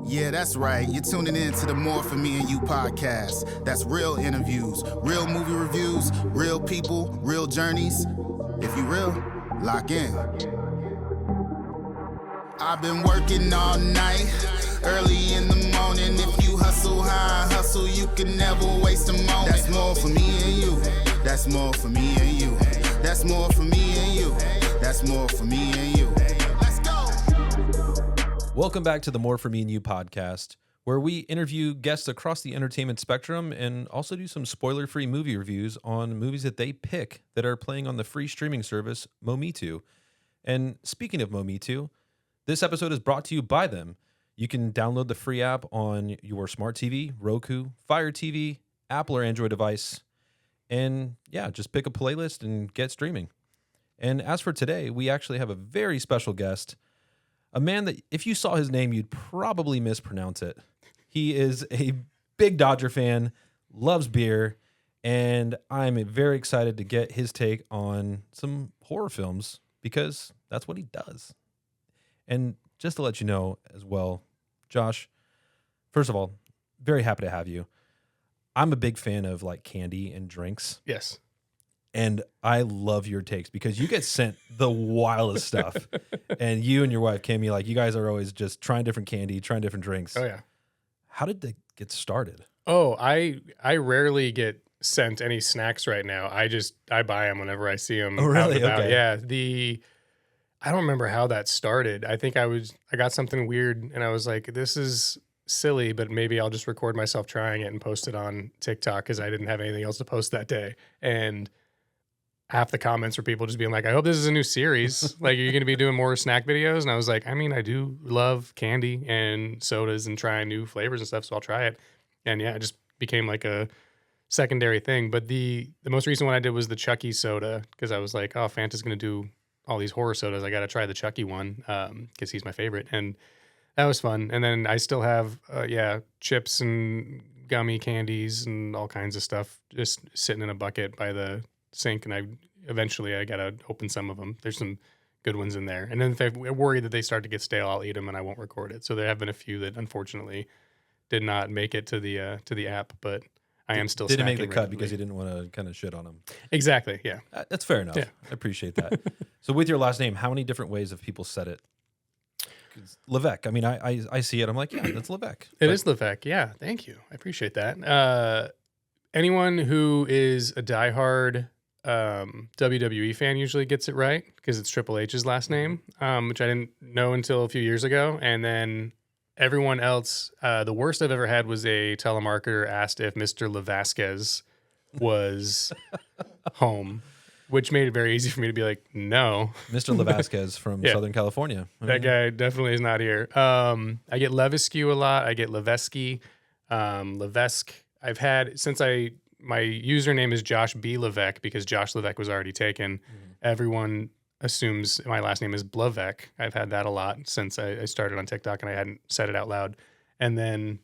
Yeah, that's right. You're tuning in to the More For Me and You podcast. That's real interviews, real movie reviews, real people, real journeys. If you real, lock in. I've been working all night, early in the morning. If you hustle high, hustle, you can never waste a moment. That's more for me and you. That's more for me and you. That's more for me and you. That's more for me and you. Let's go. Welcome back to the More For Me and You podcast, where we interview guests across the entertainment spectrum and also do some spoiler-free movie reviews on movies that they pick that are playing on the free streaming service Mometu. And speaking of Mometu, this episode is brought to you by them. You can download the free app on your smart TV, Roku, Fire TV, Apple or Android device, and just pick a playlist and get streaming. And as for today, we actually have a very special guest, a man that if you saw his name, you'd probably mispronounce it. He is a big Dodger fan, loves beer, and I'm very excited to get his take on some horror films because that's what he does. And just to let you know as well, Josh, first of all, very happy to have you. I'm a big fan of like candy and drinks. Yes. And I love your takes because you get sent the wildest stuff. And you and your wife, Kimmy, like you guys are always just trying different candy, trying different drinks. Oh, yeah. How did they get started? Oh, I rarely get sent any snacks right now. I buy them whenever I see them. Oh, really? Okay. Yeah. I don't remember how that started. I think I got something weird and I was like, this is silly, but maybe I'll just record myself trying it and post it on TikTok because I didn't have anything else to post that day. And half the comments were people just being like, I hope this is a new series. Like, are you going to be doing more snack videos? And I was like, I mean, I do love candy and sodas and trying new flavors and stuff, so I'll try it. And yeah, it just became like a secondary thing. But the most recent one I did was the Chucky soda because I was like, oh, Fanta's going to do all these horror sodas. I got to try the Chucky one because he's my favorite. And that was fun. And then I still have, chips and gummy candies and all kinds of stuff just sitting in a bucket by the sink. And I got to open some of them. There's some good ones in there. And then if I worry that they start to get stale, I'll eat them and I won't record it. So there have been a few that unfortunately did not make it to the app, but I am still didn't snacking make the cut regularly. because you didn't want to kind of shit on them. Exactly. Yeah. That's fair enough. Yeah. I appreciate that. So with your last name, how many different ways have people said it? Levesque. I mean, I see it. I'm like, yeah, that's Levesque. It is Levesque. Yeah. Thank you. I appreciate that. Anyone who is a diehard WWE fan usually gets it right because it's Triple H's last name, which I didn't know until a few years ago. And then everyone else, the worst I've ever had was a telemarketer asked if Mr. Levesque was home, which made it very easy for me to be like, no. Mr. Levesque from Yeah. Southern California. That guy definitely is not here. I get Levesque a lot. I get Levesque. Levesque. I've had since my username is Josh B. Levesque because Josh Levesque was already taken. Everyone assumes my last name is Blavec. I've had that a lot since I started on TikTok and I hadn't said it out loud. And then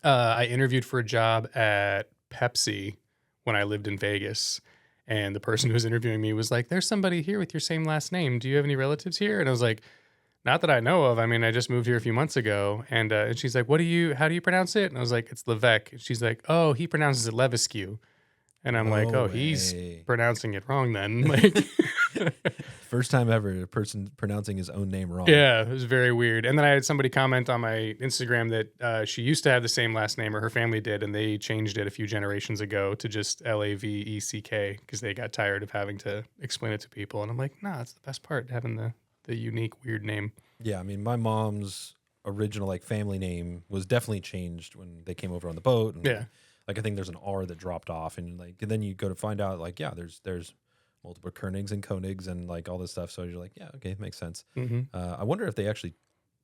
I interviewed for a job at Pepsi when I lived in Vegas. And the person who was interviewing me was like, there's somebody here with your same last name. Do you have any relatives here? And I was like, not that I know of. I mean, I just moved here a few months ago. And she's like, how do you pronounce it? And I was like, it's Levesque. And she's like, oh, he pronounces it Levesque. And I'm like, oh, he's pronouncing it wrong then. Like, first time ever a person pronouncing his own name wrong. Yeah, it was very weird. And then I had somebody comment on my Instagram that she used to have the same last name, or her family did, and they changed it a few generations ago to just Laveck because they got tired of having to explain it to people. And I'm like, nah, it's the best part, having the unique, weird name. Yeah, I mean, my mom's original like family name was definitely changed when they came over on the boat. And, Yeah. Like I think there's an R that dropped off, and then you go to find out like there's multiple Koenigs and Koenigs and like all this stuff. So you're like, yeah, okay, makes sense. Mm-hmm. I wonder if they actually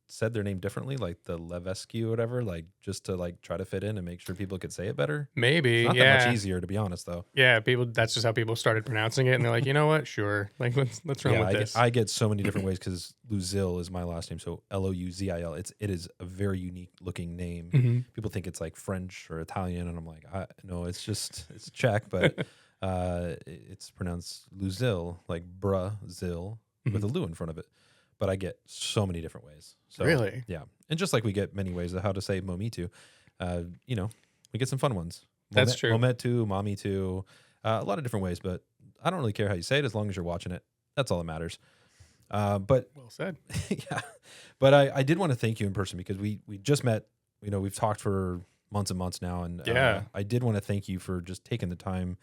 said their name differently, like the Levesque or whatever, like just to like try to fit in and make sure people could say it better. Maybe, It's not that much easier, to be honest, though. Yeah, that's just how people started pronouncing it, and they're like, you know what? Sure, like let's run with this. I get so many different ways because Louzil is my last name, so Louzil. It is a very unique looking name. Mm-hmm. People think it's like French or Italian, and I'm like, no, it's Czech, but it's pronounced Louzil, like Brazil, with a Lou in front of it. but I get so many different ways. So, Really? Yeah. And just like we get many ways of how to say Mometu, we get some fun ones. That's true. Mometu, Mometu, a lot of different ways, but I don't really care how you say it as long as you're watching it. That's all that matters. But Well said. yeah, but I did want to thank you in person because we just met. We've talked for months and months now, and I did want to thank you for just taking the time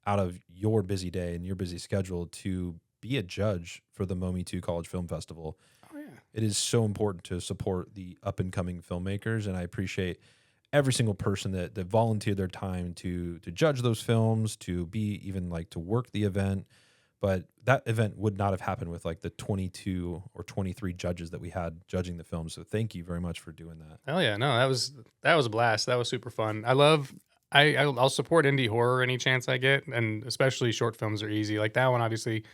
out of your busy day and your busy schedule to be a judge for the Mometu College Film Festival. Oh yeah, It is so important to support the up and coming filmmakers, and I appreciate every single person that volunteered their time to judge those films, to be even like to work the event. But that event would not have happened with like the 22 or 23 judges that we had judging the film. So thank you very much for doing that. hell yeah! No, that was a blast. That was super fun. I'll support indie horror any chance I get, and especially short films are easy. Like that one, obviously,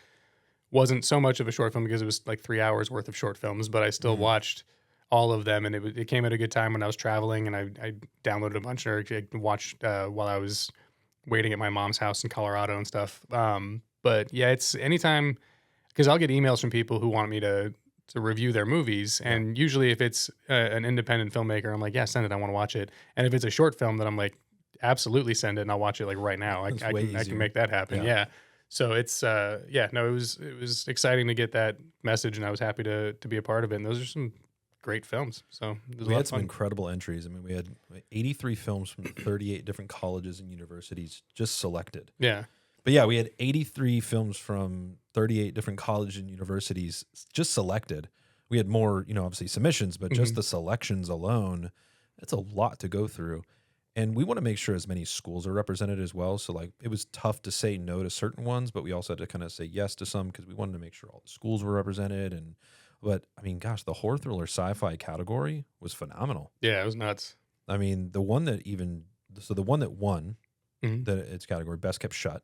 wasn't so much of a short film because it was like 3 hours worth of short films, but I still watched all of them, and it came at a good time when I was traveling, and I downloaded a bunch or watched while I was waiting at my mom's house in Colorado and stuff. But yeah, it's anytime because I'll get emails from people who want me to review their movies, and usually if it's an independent filmmaker, I'm like, yeah, send it, I want to watch it. And if it's a short film, then I'm like, absolutely send it, and I'll watch it like right now. I can make that happen. Yeah. So it's it was exciting to get that message, and I was happy to be a part of it. And those are some great films. So we had some incredible entries. I mean, we had 83 films from 38 different colleges and universities just selected. Yeah. But yeah, we had 83 films from 38 different colleges and universities just selected. We had more, obviously submissions, but just the selections alone, that's a lot to go through. And we want to make sure as many schools are represented as well. So like it was tough to say no to certain ones, but we also had to kind of say yes to some because we wanted to make sure all the schools were represented. But I mean, gosh, the horror thriller sci-fi category was phenomenal. Yeah, it was nuts. I mean, the one that won its category, Best Kept Shut,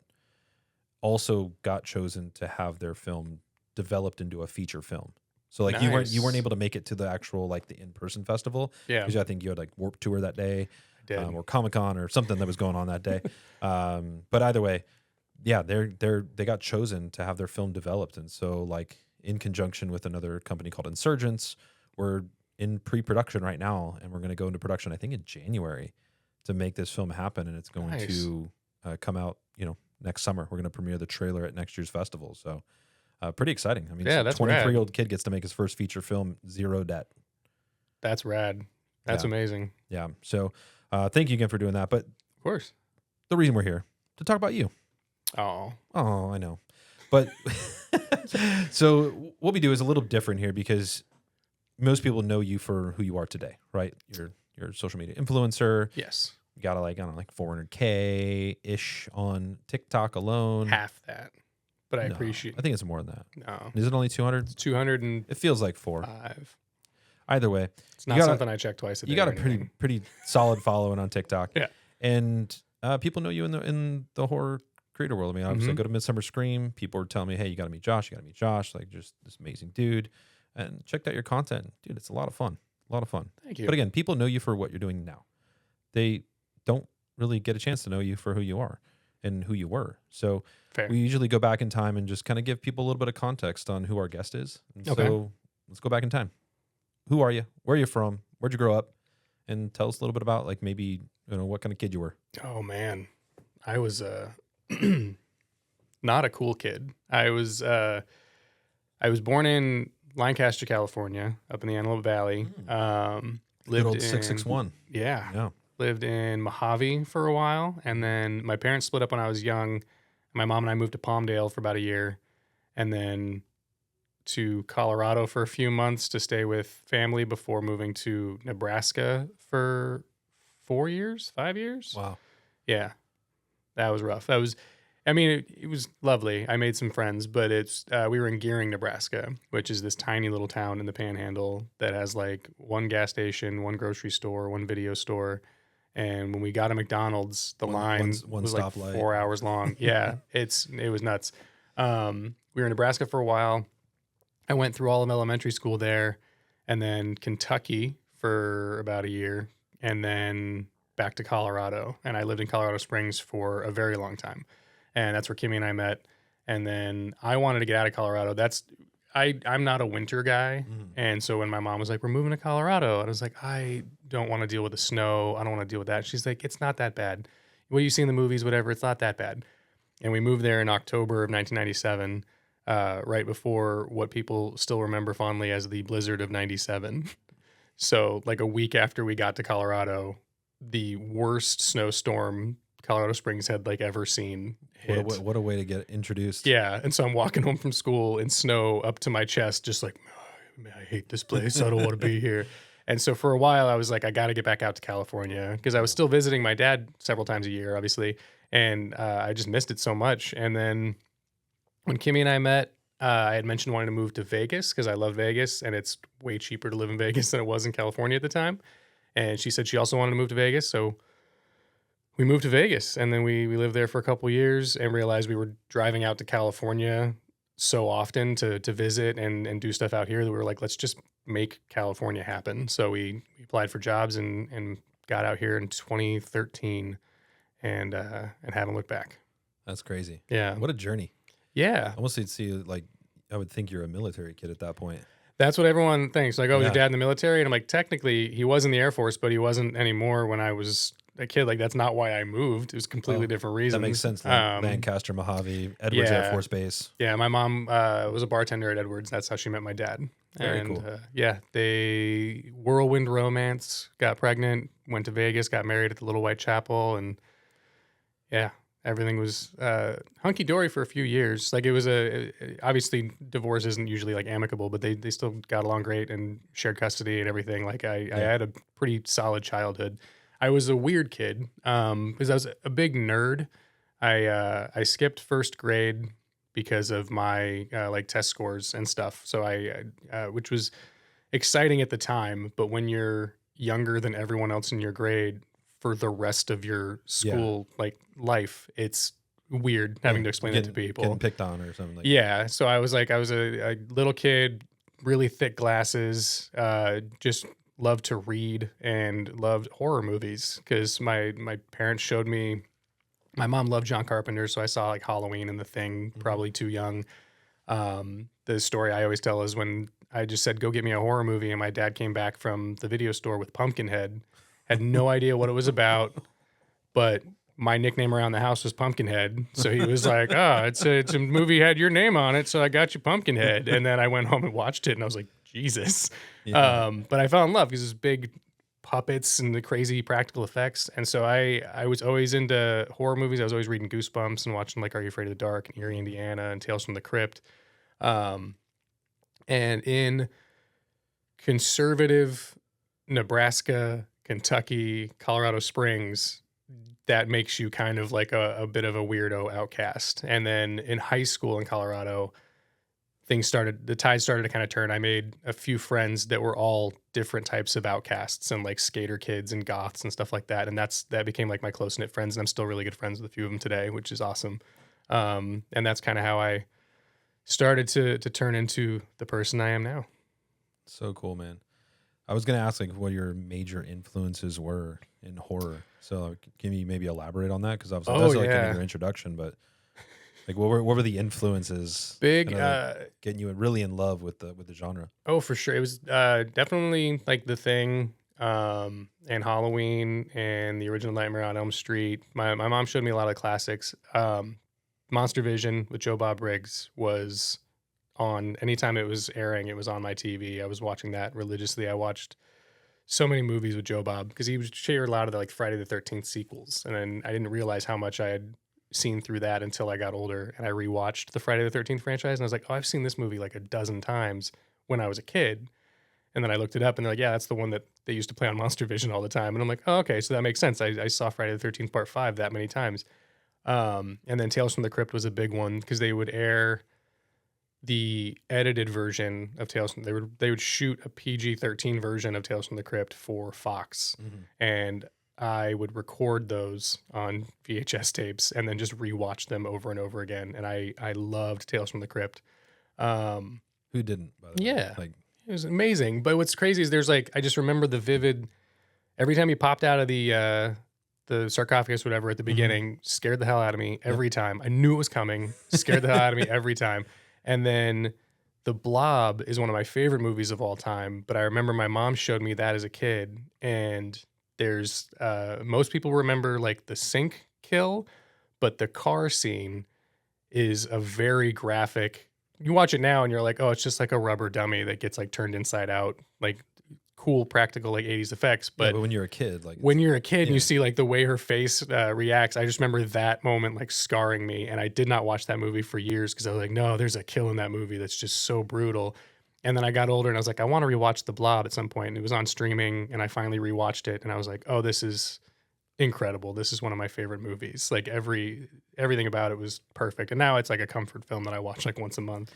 also got chosen to have their film developed into a feature film. So like you weren't able to make it to the actual like the in-person festival. Yeah. Because I think you had like Warped Tour that day. Or Comic-Con or something that was going on that day. But either way, yeah, they got chosen to have their film developed. And so like in conjunction with another company called Insurgents, we're in pre-production right now, and we're going to go into production, I think in January, to make this film happen. And it's going to come out, next summer. We're going to premiere the trailer at next year's festival. So pretty exciting. I mean, yeah, that's 23-year-old kid gets to make his first feature film, zero debt. That's rad. That's amazing. Yeah. So thank you again for doing that. But of course, the reason we're here to talk about you. Oh, I know. But so what we do is a little different here because most people know you for who you are today, right? You're a social media influencer. Yes. You got like 400K ish on TikTok alone. Half that, but I appreciate. I think it's more than that. No, is it only 200? It's 205. It feels like 4. Either way, it's not something I check twice a day. You got a pretty solid following on TikTok. Yeah, and people know you in the horror creator world. I mean, obviously, I go to Midsummer Scream. People are telling me, "Hey, you got to meet Josh. You got to meet Josh. Like, just this amazing dude." And checked out your content, dude. It's a lot of fun. Thank you. But again, people know you for what you're doing now. They don't really get a chance to know you for who you are and who you were. So we usually go back in time and just kind of give people a little bit of context on who our guest is. And so let's go back in time. Who are you? Where are you from? Where'd you grow up? And tell us a little bit about like maybe, what kind of kid you were. Oh man, I was not a cool kid. I was born in Lancaster, California, up in the Antelope Valley. Lived in 661. Yeah. Lived in Mojave for a while, and then my parents split up when I was young. My mom and I moved to Palmdale for about a year, and then to Colorado for a few months to stay with family before moving to Nebraska for 5 years. Wow. Yeah. That was rough. It was lovely. I made some friends, but we were in Gearing, Nebraska, which is this tiny little town in the Panhandle that has like one gas station, one grocery store, one video store. And when we got to McDonald's, the line was like 4 hours long. Yeah, it was nuts. We were in Nebraska for a while. I went through all of elementary school there, and then Kentucky for about a year, and then back to Colorado. And I lived in Colorado Springs for a very long time. And that's where Kimmy and I met. And then I wanted to get out of Colorado. I'm not a winter guy. And so when my mom was like, we're moving to Colorado, and I was like, I don't want to deal with the snow. I don't want to deal with that. She's like, it's not that bad. What you see in the movies, whatever, it's not that bad. And we moved there in October of 1997, right before what people still remember fondly as the blizzard of 97. So like a week after we got to Colorado, the worst snowstorm Colorado Springs had like ever seen hit. What a way to get introduced. Yeah. And so I'm walking home from school in snow up to my chest, just like, oh, man, I hate this place. I don't want to be here. And so for a while, I was like, I got to get back out to California because I was still visiting my dad several times a year, obviously. And I just missed it so much. And then when Kimmy and I met, I had mentioned wanting to move to Vegas because I love Vegas and it's way cheaper to live in Vegas than it was in California at the time. And she said she also wanted to move to Vegas. So we moved to Vegas, and then we lived there for a couple years and realized we were driving out to California so often to visit and do stuff out here that we were like, let's just make California happen. So we applied for jobs and got out here in 2013 and haven't looked back. That's crazy. Yeah. What a journey. Yeah. Almost you'd see like, I would think you're a military kid at that point. That's what everyone thinks. Like, oh, was Yeah. your dad in the military? And I'm like, technically, he was in the Air Force, but he wasn't anymore when I was a kid. Like, that's not why I moved. It was completely different reasons. That makes sense. Lancaster, Mojave, Edwards Air Force Base. Yeah, my mom was a bartender at Edwards. That's how she met my dad. Very cool. They whirlwind romance, got pregnant, went to Vegas, got married at the Little White Chapel, and yeah, everything was hunky dory for a few years. Like it was obviously divorce isn't usually like amicable, but they still got along great and shared custody and everything. Like I had a pretty solid childhood. I was a weird kid because I was a big nerd. I skipped first grade because of my like test scores and stuff. So which was exciting at the time, but when you're younger than everyone else in your grade for the rest of your school like life, it's weird having to explain it to people. Getting picked on or something like Yeah. So I was a little kid, really thick glasses, just loved to read and loved horror movies because my parents showed me. My mom loved John Carpenter, so I saw like Halloween and The Thing, probably too young. The story I always tell is when I just said, go get me a horror movie, and my dad came back from the video store with Pumpkinhead, had no idea what it was about, but my nickname around the house was Pumpkinhead. So he was like, oh, it's a movie had your name on it, so I got you Pumpkinhead. And then I went home and watched it, and I was like, Jesus. Yeah. But I fell in love because it's big puppets and the crazy practical effects. And so I was always into horror movies. I was always reading Goosebumps and watching like Are You Afraid of the Dark and Eerie, Indiana and Tales from the Crypt. And in conservative Nebraska, Kentucky, Colorado Springs, that makes you kind of like a bit of a weirdo outcast. And then in high school in Colorado, the tide started to kind of turn. I made a few friends that were all different types of outcasts and like skater kids and goths and stuff like that. And that became like my close knit friends. And I'm still really good friends with a few of them today, which is awesome. And that's kind of how I started to turn into the person I am now. So cool, man. I was going to ask like what your major influences were in horror. So can you maybe elaborate on that? Because obviously that's like in your introduction, but like what were the influences? Big getting you really in love with the genre. Oh, for sure. It was definitely like The Thing and Halloween and the original Nightmare on Elm Street. My mom showed me a lot of classics. Monster Vision with Joe Bob Briggs was on anytime it was airing. It was on my TV. I was watching that religiously. I watched so many movies with Joe Bob because he shared a lot of the like Friday the 13th sequels. And then I didn't realize how much I had seen through that until I got older and I rewatched the Friday the 13th franchise. And I was like, oh, I've seen this movie like a dozen times when I was a kid. And then I looked it up and they're like, yeah, that's the one that they used to play on Monster Vision all the time. And I'm like, oh, okay, so that makes sense. I saw Friday the 13th Part 5 that many times. And then Tales from the Crypt was a big one because they would air the edited version of Tales from they would shoot a PG-13 version of Tales from the Crypt for Fox. And I would record those on VHS tapes and then just rewatch them over and over again. And I loved Tales from the Crypt. Who didn't, by the way? Yeah. Like it was amazing. But what's crazy is there's like, I just remember the vivid, every time he popped out of the sarcophagus, whatever, at the beginning, scared the hell out of me every time. I knew it was coming, scared the hell out of me every time. And then The Blob is one of my favorite movies of all time, but I remember my mom showed me that as a kid, and there's most people remember like the sink kill, but the car scene is a very graphic. You watch it now and you're like, oh, it's just like a rubber dummy that gets like turned inside out, like cool practical like 80s effects. But But when you're a kid, like when you're a kid and yeah. you see like the way her face reacts, I just remember that moment like scarring me. And I did not watch that movie for years because I was like, no, there's a kill in that movie that's just so brutal. And then I got older and I was like, I want to rewatch The Blob at some point. And it was on streaming and I finally rewatched it and I was like, oh, this is incredible. This is one of my favorite movies. Like everything about it was perfect. And now it's like a comfort film that I watch like once a month.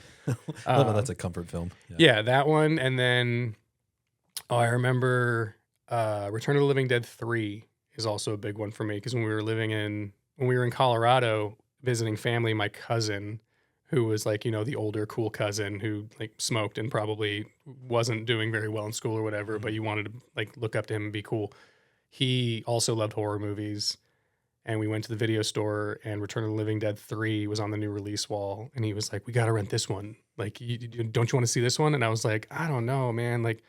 That's a comfort film. Yeah, that one. And then I remember Return of the Living Dead 3 is also a big one for me because when we were in Colorado visiting family, my cousin, who was like, the older cool cousin who like smoked and probably wasn't doing very well in school or whatever, but you wanted to like look up to him and be cool. He also loved horror movies. And we went to the video store and Return of the Living Dead 3 was on the new release wall. And he was like, we got to rent this one. Like, don't you want to see this one? And I was like, I don't know, man. Like,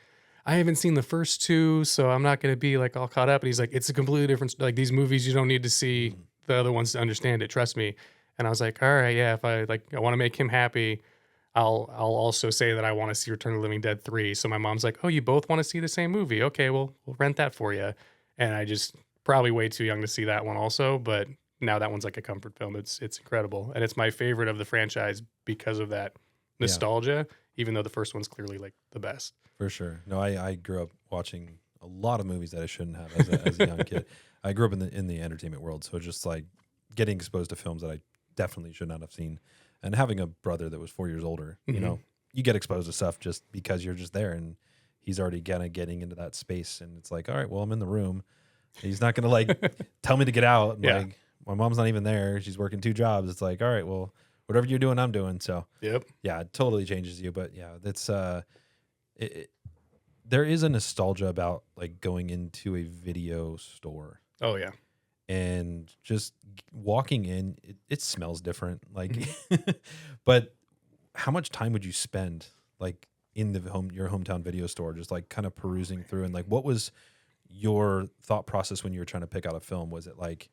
I haven't seen the first two, so I'm not going to be like all caught up. And he's like, it's a completely different, like these movies, you don't need to see the other ones to understand it. Trust me. And I was like, all right, yeah, if I want to make him happy, I'll also say that I want to see Return of the Living Dead 3. So my mom's like, oh, you both want to see the same movie? Okay, well, we'll rent that for you. And I just probably way too young to see that one also, but now that one's like a comfort film. It's incredible. And it's my favorite of the franchise because of that nostalgia, even though the first one's clearly like the best. For sure. No, I grew up watching a lot of movies that I shouldn't have as a young kid. I grew up in the entertainment world, so just like getting exposed to films that I definitely should not have seen. And having a brother that was 4 years older, you get exposed to stuff just because you're just there, and he's already kind of getting into that space, and it's like, all right, well, I'm in the room. He's not gonna like tell me to get out. Like my mom's not even there. She's working 2 jobs. It's like, all right, well, whatever you're doing, I'm doing. So yeah, it totally changes you. But yeah, that's there is a nostalgia about like going into a video store. Oh yeah. And just walking in, it smells different. Like, but how much time would you spend like in your hometown video store, just like kind of perusing through, and like, what was your thought process when you were trying to pick out a film? Was it like,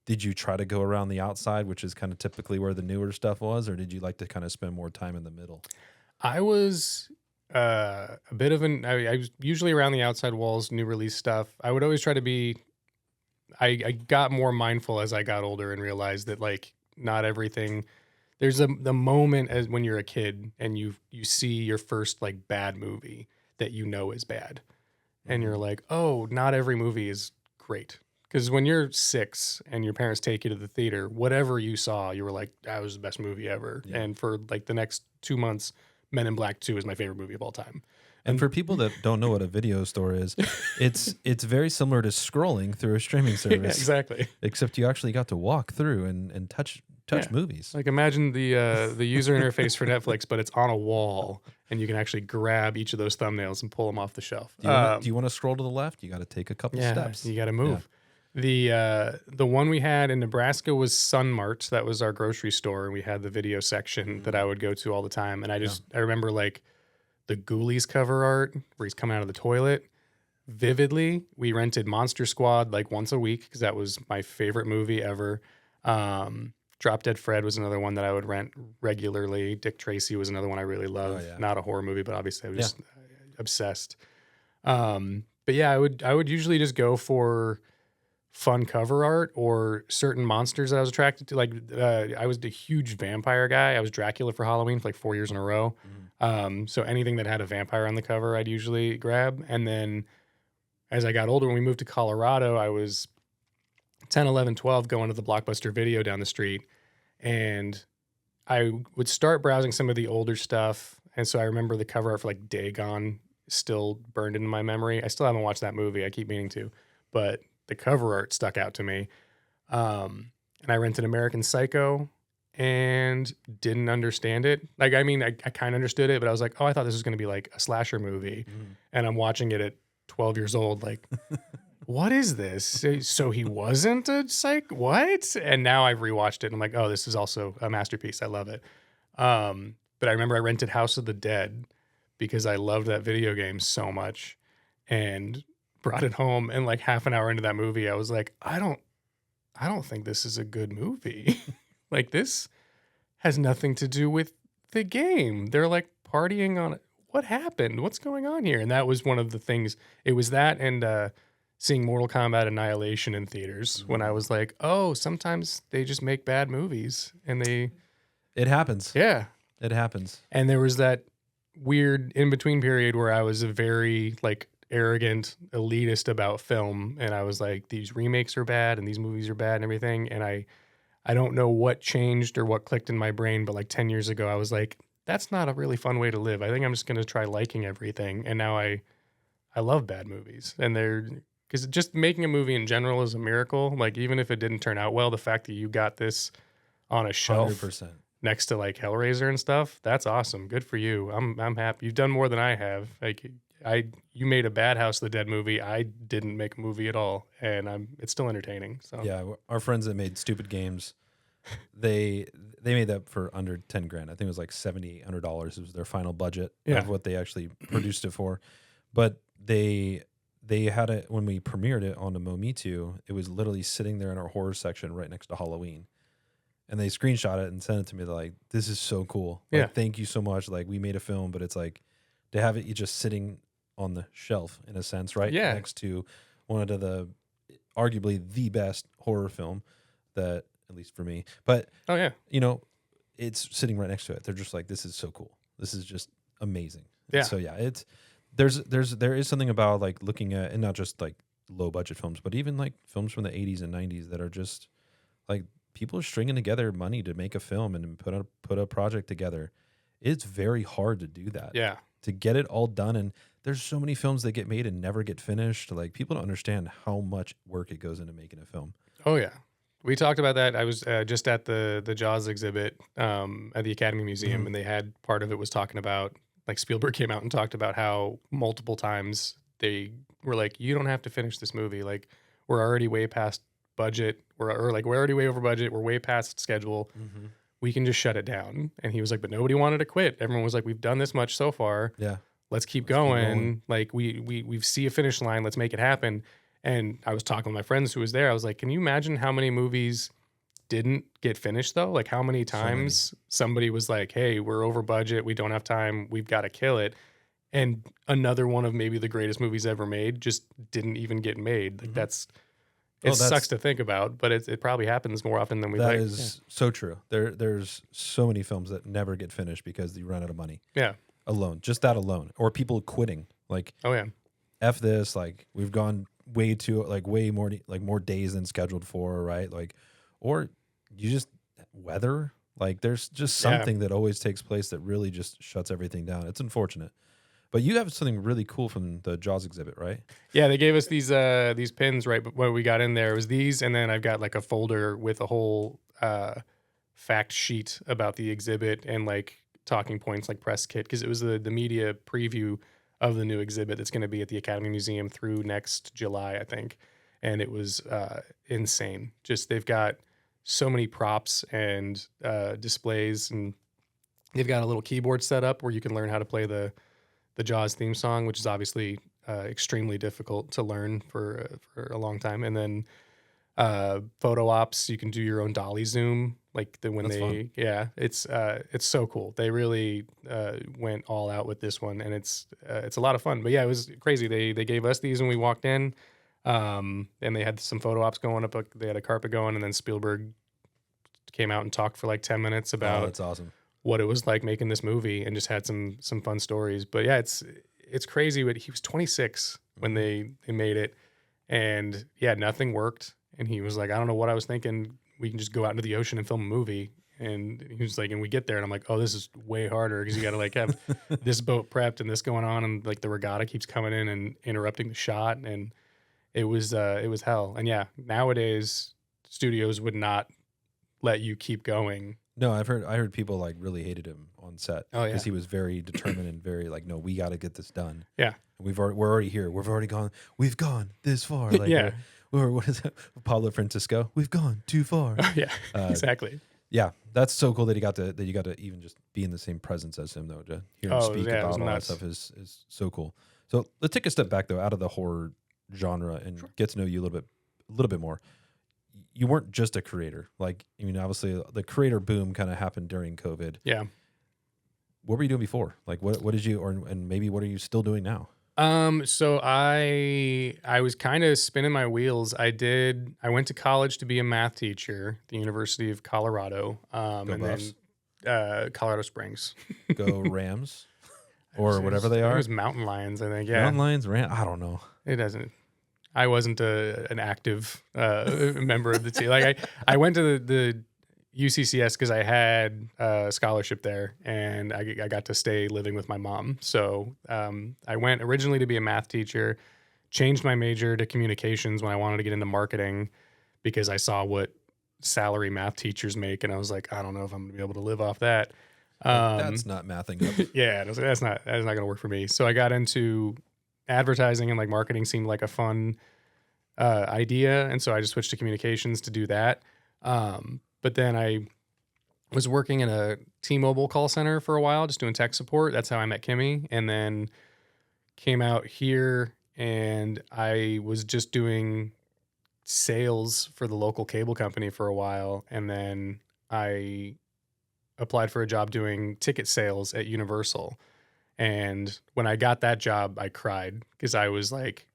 did you try to go around the outside, which is kind of typically where the newer stuff was, or did you like to kind of spend more time in the middle? I was a bit of I was usually around the outside walls, new release stuff. I would always try to be, I got more mindful as I got older and realized that like not everything, there's the moment as when you're a kid and you see your first like bad movie that is bad. And you're like, oh, not every movie is great. Because when you're 6 and your parents take you to the theater, whatever you saw, you were like, that was the best movie ever. Yeah. And for like the next 2 months, Men in Black 2 is my favorite movie of all time. And for people that don't know what a video store is, it's very similar to scrolling through a streaming service. Yeah, exactly. Except you actually got to walk through and touch movies. Like imagine the user interface for Netflix, but it's on a wall, and you can actually grab each of those thumbnails and pull them off the shelf. Do you want to scroll to the left? You got to take a couple steps. You got to move. Yeah. The one we had in Nebraska was Sun Mart. That was our grocery store, and we had the video section that I would go to all the time. And I remember like the Ghoulies cover art where he's coming out of the toilet vividly. We rented Monster Squad like once a week because that was my favorite movie ever. Drop Dead Fred was another one that I would rent regularly. Dick Tracy was another one I really loved. Oh, yeah. Not a horror movie, but obviously I was just obsessed. But yeah, I would usually just go for fun cover art or certain monsters that I was attracted to. Like I was a huge vampire guy. I was Dracula for Halloween for like 4 years in a row. So anything that had a vampire on the cover, I'd usually grab. And then as I got older, when we moved to Colorado, I was 10, 11, 12 going to the Blockbuster Video down the street. And I would start browsing some of the older stuff. And so I remember the cover art for like Dagon still burned into my memory. I still haven't watched that movie. I keep meaning to. But the cover art stuck out to me. And I rented American Psycho and didn't understand it. Like, I mean, I kind of understood it, but I was like, oh, I thought this was going to be like a slasher movie. And I'm watching it at 12 years old, like, what is this? So he wasn't a psych? What? And now I've rewatched it and I'm like, oh, this is also a masterpiece. I love it. But but I remember I rented House of the Dead because I loved that video game so much, and brought it home. And like half an hour into that movie, I was like, I don't think this is a good movie. Like, this has nothing to do with the game. They're like partying on it. What happened? What's going on here? And that was one of the things. It was that and seeing Mortal Kombat Annihilation in theaters when I was like, oh, sometimes they just make bad movies. And It happens. yeah. It happens. And there was that weird in-between period where I was a very like arrogant elitist about film. And I was like, these remakes are bad and these movies are bad and everything. And I don't know what changed or what clicked in my brain, but like 10 years ago, I was like, that's not a really fun way to live. I think I'm just going to try liking everything. And now I love bad movies. And because just making a movie in general is a miracle. Like, even if it didn't turn out well, the fact that you got this on a shelf 100%. next to like Hellraiser and stuff, that's awesome. Good for you. I'm happy. You've done more than I have. Like, you made a bad House of the Dead movie. I didn't make a movie at all, and it's still entertaining. So Yeah, our friends that made Stupid Games, they made that for under 10 grand. I think it was like $7,800. It was their final budget of what they actually produced it for. But they had it when we premiered it on the Mometu. It was literally sitting there in our horror section right next to Halloween. And they screenshot it and sent it to me. They're like, this is so cool. Like, Yeah. thank you so much. Like, we made a film, but it's like to have it just sitting on the shelf in a sense, right? Yeah. Next to one of the arguably the best horror film that, at least for me. But oh yeah, you know, it's sitting right next to it. They're just like, this is so cool. This is just amazing. Yeah. So yeah, there is something about like looking at, and not just like low budget films, but even like films from the 80s and 90s that are just like people are stringing together money to make a film and put a project together. It's very hard to do that. yeah. To get it all done. And there's so many films that get made and never get finished. Like, people don't understand how much work it goes into making a film. Oh yeah. We talked about that. I was just at the Jaws exhibit at the Academy Museum, and they had part of it was talking about, like, Spielberg came out and talked about how multiple times they were like, you don't have to finish this movie. Like, we're already way past budget. We're already way over budget. We're way past schedule. Mm-hmm. We can just shut it down. And he was like, but nobody wanted to quit. Everyone was like, we've done this much so far. Yeah. Let's keep going. Like, we see a finish line. Let's make it happen. And I was talking with my friends who was there. I was like, can you imagine how many movies didn't get finished though? Like, how many times somebody was like, hey, we're over budget. We don't have time. We've got to kill it. And another one of maybe the greatest movies ever made just didn't even get made. Like, it sucks to think about, but it probably happens more often than we like. That is so true. There's so many films that never get finished because you run out of money. Yeah. Alone. Just that alone. Or people quitting. Like, Oh yeah. F this, like, we've gone way more days than scheduled for, right? Like, or you just weather. Like, there's just something that always takes place that really just shuts everything down. It's unfortunate. But you have something really cool from the Jaws exhibit, right? Yeah, they gave us these pins right when we got in there. It was these, and then I've got like a folder with a whole fact sheet about the exhibit and like talking points, like press kit, because it was the media preview of the new exhibit that's going to be at the Academy Museum through next July, I think. And it was insane. Just, they've got so many props and displays, and they've got a little keyboard set up where you can learn how to play the Jaws theme song, which is obviously extremely difficult to learn for a long time. And then photo ops, you can do your own dolly zoom, like fun. Yeah, it's so cool. They really went all out with this one, and it's a lot of fun. But yeah, it was crazy. They gave us these when we walked in, and they had some photo ops going up. They had a carpet going, and then Spielberg came out and talked for like 10 minutes about that's awesome. What it was like making this movie, and just had some fun stories. But yeah, it's crazy. But he was 26 when they made it, and yeah, nothing worked. And he was like, I don't know what I was thinking. We can just go out into the ocean and film a movie. And he was like, and we get there, and I'm like, oh, this is way harder because you got to like have this boat prepped and this going on, and like the regatta keeps coming in and interrupting the shot, and it was hell. And yeah, nowadays studios would not let you keep going. No, I heard people like really hated him on set. Oh yeah, because he was very determined and very like, no, we got to get this done. Yeah, we're already here. We've gone this far. Like, yeah. Or what is it? Pablo Francisco. We've gone too far. Yeah, exactly. Yeah, that's so cool that you got to even just be in the same presence as him, though. To hear him speak yeah, it was about all that nuts. stuff is so cool. So let's take a step back though, out of the horror genre, and get to know you a little bit more. You weren't just a creator. Like, I mean, obviously the creator boom kind of happened during COVID. Yeah. What were you doing before? Like, what did you, and maybe what are you still doing now? So I was kind of spinning my wheels. I went to college to be a math teacher at the University of Colorado. Go Buffs. Then Colorado Springs. Go Rams, or whatever they It are. was Mountain Lions, I think. Yeah. Mountain Lions, I don't know. It doesn't. I wasn't an active member of the team. Like I went to the UCCS because I had a scholarship there, and I got to stay living with my mom. So I went originally to be a math teacher, changed my major to communications when I wanted to get into marketing because I saw what salary math teachers make, and I was like, I don't know if I'm gonna be able to live off that. That's not mathing up. Yeah, and I was like, that's not gonna work for me. So I got into advertising, and like marketing seemed like a fun idea, and so I just switched to communications to do that. But then I was working in a T-Mobile call center for a while, just doing tech support. That's how I met Kimmy, and then came out here, and I was just doing sales for the local cable company for a while, and then I applied for a job doing ticket sales at Universal. And when I got that job, I cried because I was like,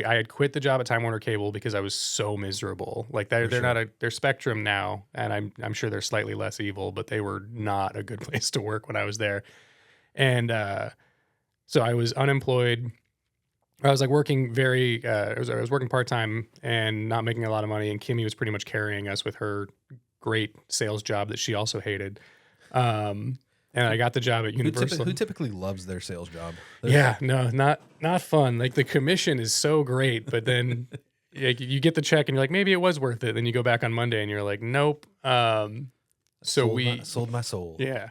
I had quit the job at Time Warner Cable because I was so miserable. Like they're not they're Spectrum now, and I'm sure they're slightly less evil, but they were not a good place to work when I was there. And so I was unemployed. I was like working I was working part-time and not making a lot of money, and Kimmy was pretty much carrying us with her great sales job that she also hated. And I got the job at Universal. Who typically loves their sales job? Yeah, no, not fun. Like the commission is so great, but then you get the check and you're like, maybe it was worth it. Then you go back on Monday and you're like, nope. Sold my soul. Yeah.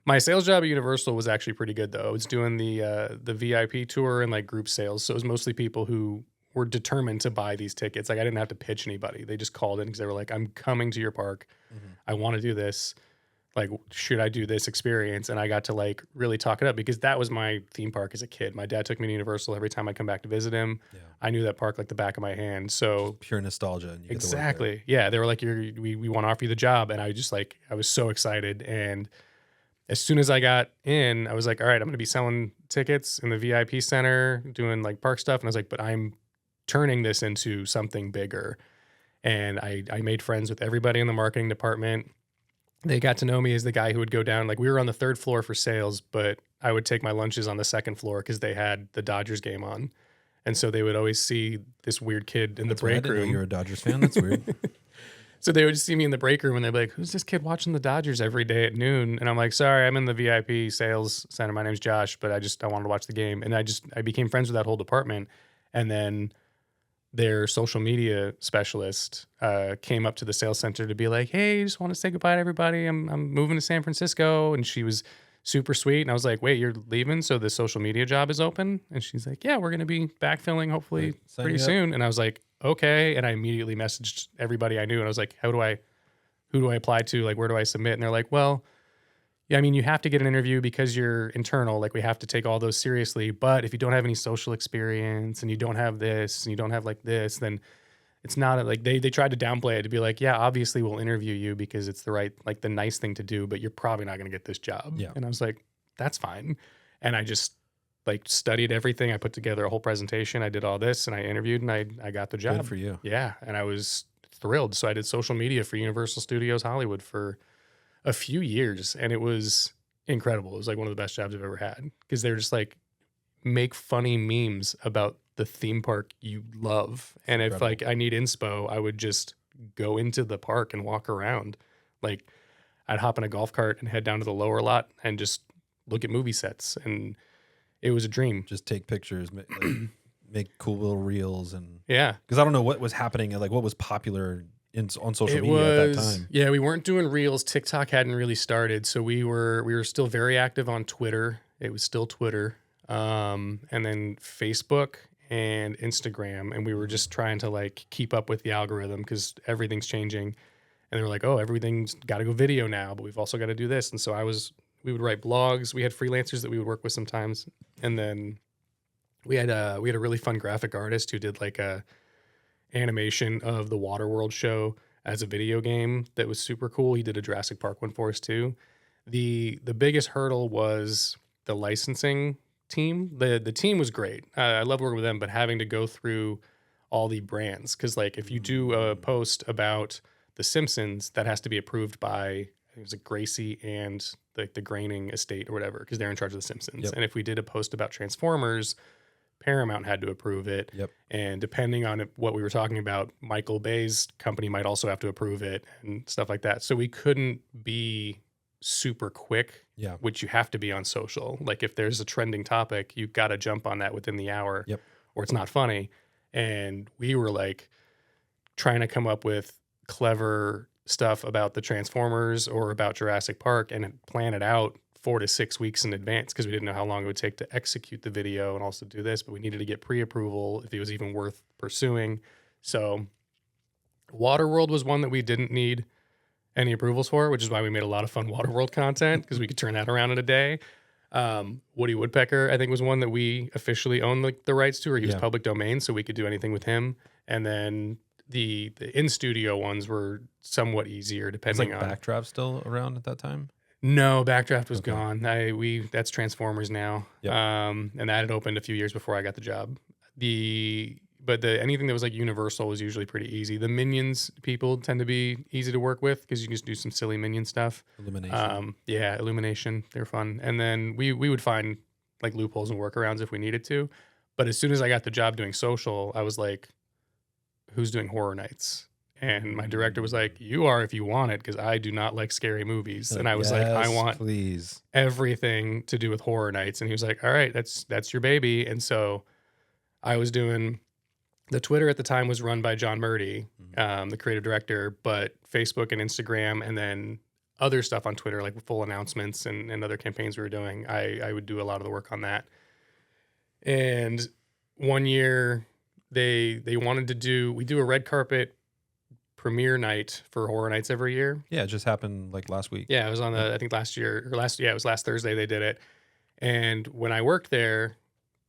My sales job at Universal was actually pretty good though. I was doing the VIP tour and like group sales. So it was mostly people who were determined to buy these tickets. Like I didn't have to pitch anybody. They just called in because they were like, I'm coming to your park. Mm-hmm. I want to do this. Like, should I do this experience? And I got to like really talk it up because that was my theme park as a kid. My dad took me to Universal every time I'd come back to visit him. Yeah. I knew that park like the back of my hand. So pure nostalgia. And you exactly. Get to work yeah. They were like, we want to offer you the job. And I just like, I was so excited. And as soon as I got in, I was like, all right, I'm going to be selling tickets in the VIP center, doing like park stuff. And I was like, but I'm turning this into something bigger. And I made friends with everybody in the marketing department. They got to know me as the guy who would go down. Like we were on the third floor for sales, but I would take my lunches on the second floor because they had the Dodgers game on. And so they would always see this weird kid in the break room. I didn't know you're a Dodgers fan. That's weird. So they would just see me in the break room and they'd be like, who's this kid watching the Dodgers every day at noon? And I'm like, sorry, I'm in the VIP sales center. My name's Josh, but I wanted to watch the game. And I became friends with that whole department. And then their social media specialist came up to the sales center to be like, hey, just want to say goodbye to everybody. I'm moving to San Francisco. And she was super sweet. And I was like, wait, you're leaving? So the social media job is open? And she's like, yeah, we're going to be backfilling hopefully pretty soon. And I was like, okay. And I immediately messaged everybody I knew. And I was like, who do I apply to? Like, where do I submit? And they're like, well, yeah, I mean, you have to get an interview because you're internal. Like, we have to take all those seriously. But if you don't have any social experience and you don't have this and you don't have like this, then it's not like they tried to downplay it to be like, yeah, obviously we'll interview you because it's the right, like the nice thing to do, but you're probably not going to get this job. Yeah. And I was like, that's fine. And I just like studied everything. I put together a whole presentation. I did all this and I interviewed and I got the job. Good for you. Yeah. And I was thrilled. So I did social media for Universal Studios Hollywood for a few years, and it was incredible. It was like one of the best jobs I've ever had because they were just like make funny memes about the theme park you love. And if like I need inspo, I would just go into the park and walk around. Like I'd hop in a golf cart and head down to the lower lot and just look at movie sets. And it was a dream. Just take pictures, make cool little reels. And yeah, because I don't know what was happening, like what was popular on social media at that time. Yeah, we weren't doing reels. TikTok hadn't really started, so we were still very active on Twitter. It was still Twitter, and then Facebook and Instagram, and we were just trying to like keep up with the algorithm because everything's changing. And they were like, oh, everything's got to go video now, but we've also got to do this. And so we would write blogs. We had freelancers that we would work with sometimes. And then we had a really fun graphic artist who did like a animation of the Waterworld show as a video game that was super cool. He did a Jurassic Park one for us too. The biggest hurdle was the licensing team. The team was great. I love working with them, but having to go through all the brands, because like if you do a post about The Simpsons, that has to be approved by, I think it was like Gracie and the Groening estate or whatever, because they're in charge of The Simpsons. Yep. And if we did a post about Transformers, Paramount had to approve it. Yep. And depending on what we were talking about, Michael Bay's company might also have to approve it and stuff like that. So we couldn't be super quick, Yeah. which you have to be on social. Like if there's a trending topic, you've got to jump on that within the hour, Yep. or it's not funny. And we were like trying to come up with clever stuff about the Transformers or about Jurassic Park and plan it out 4 to 6 weeks in advance, because we didn't know how long it would take to execute the video and also do this, but we needed to get pre-approval if it was even worth pursuing. So Waterworld was one that we didn't need any approvals for, which is why we made a lot of fun Waterworld content, because we could turn that around in a day. Woody Woodpecker, I think, was one that we officially owned the rights to, or he was public domain, so we could do anything with him. And then the in-studio ones were somewhat easier, depending on... Backdraft still around at that time? No, Backdraft was gone. That's Transformers now. Yep. And that had opened a few years before I got the job. But anything that was like Universal was usually pretty easy. The Minions people tend to be easy to work with, because you can just do some silly Minion stuff. Illumination. Illumination. They're fun. And then we would find like loopholes and workarounds if we needed to. But as soon as I got the job doing social, I was like, who's doing Horror Nights? And my director was like, you are if you want it, because I do not like scary movies. And I was like, I want everything to do with Horror Nights. And he was like, all right, that's your baby. And so I was doing... The Twitter at the time was run by John Murdy, the creative director, but Facebook and Instagram, and then other stuff on Twitter, like full announcements and other campaigns we were doing, I would do a lot of the work on that. And one year they wanted to do a red carpet premiere night for Horror Nights every year. Yeah, it just happened like last week. Yeah, it was on I think it was last Thursday they did it. And when I worked there,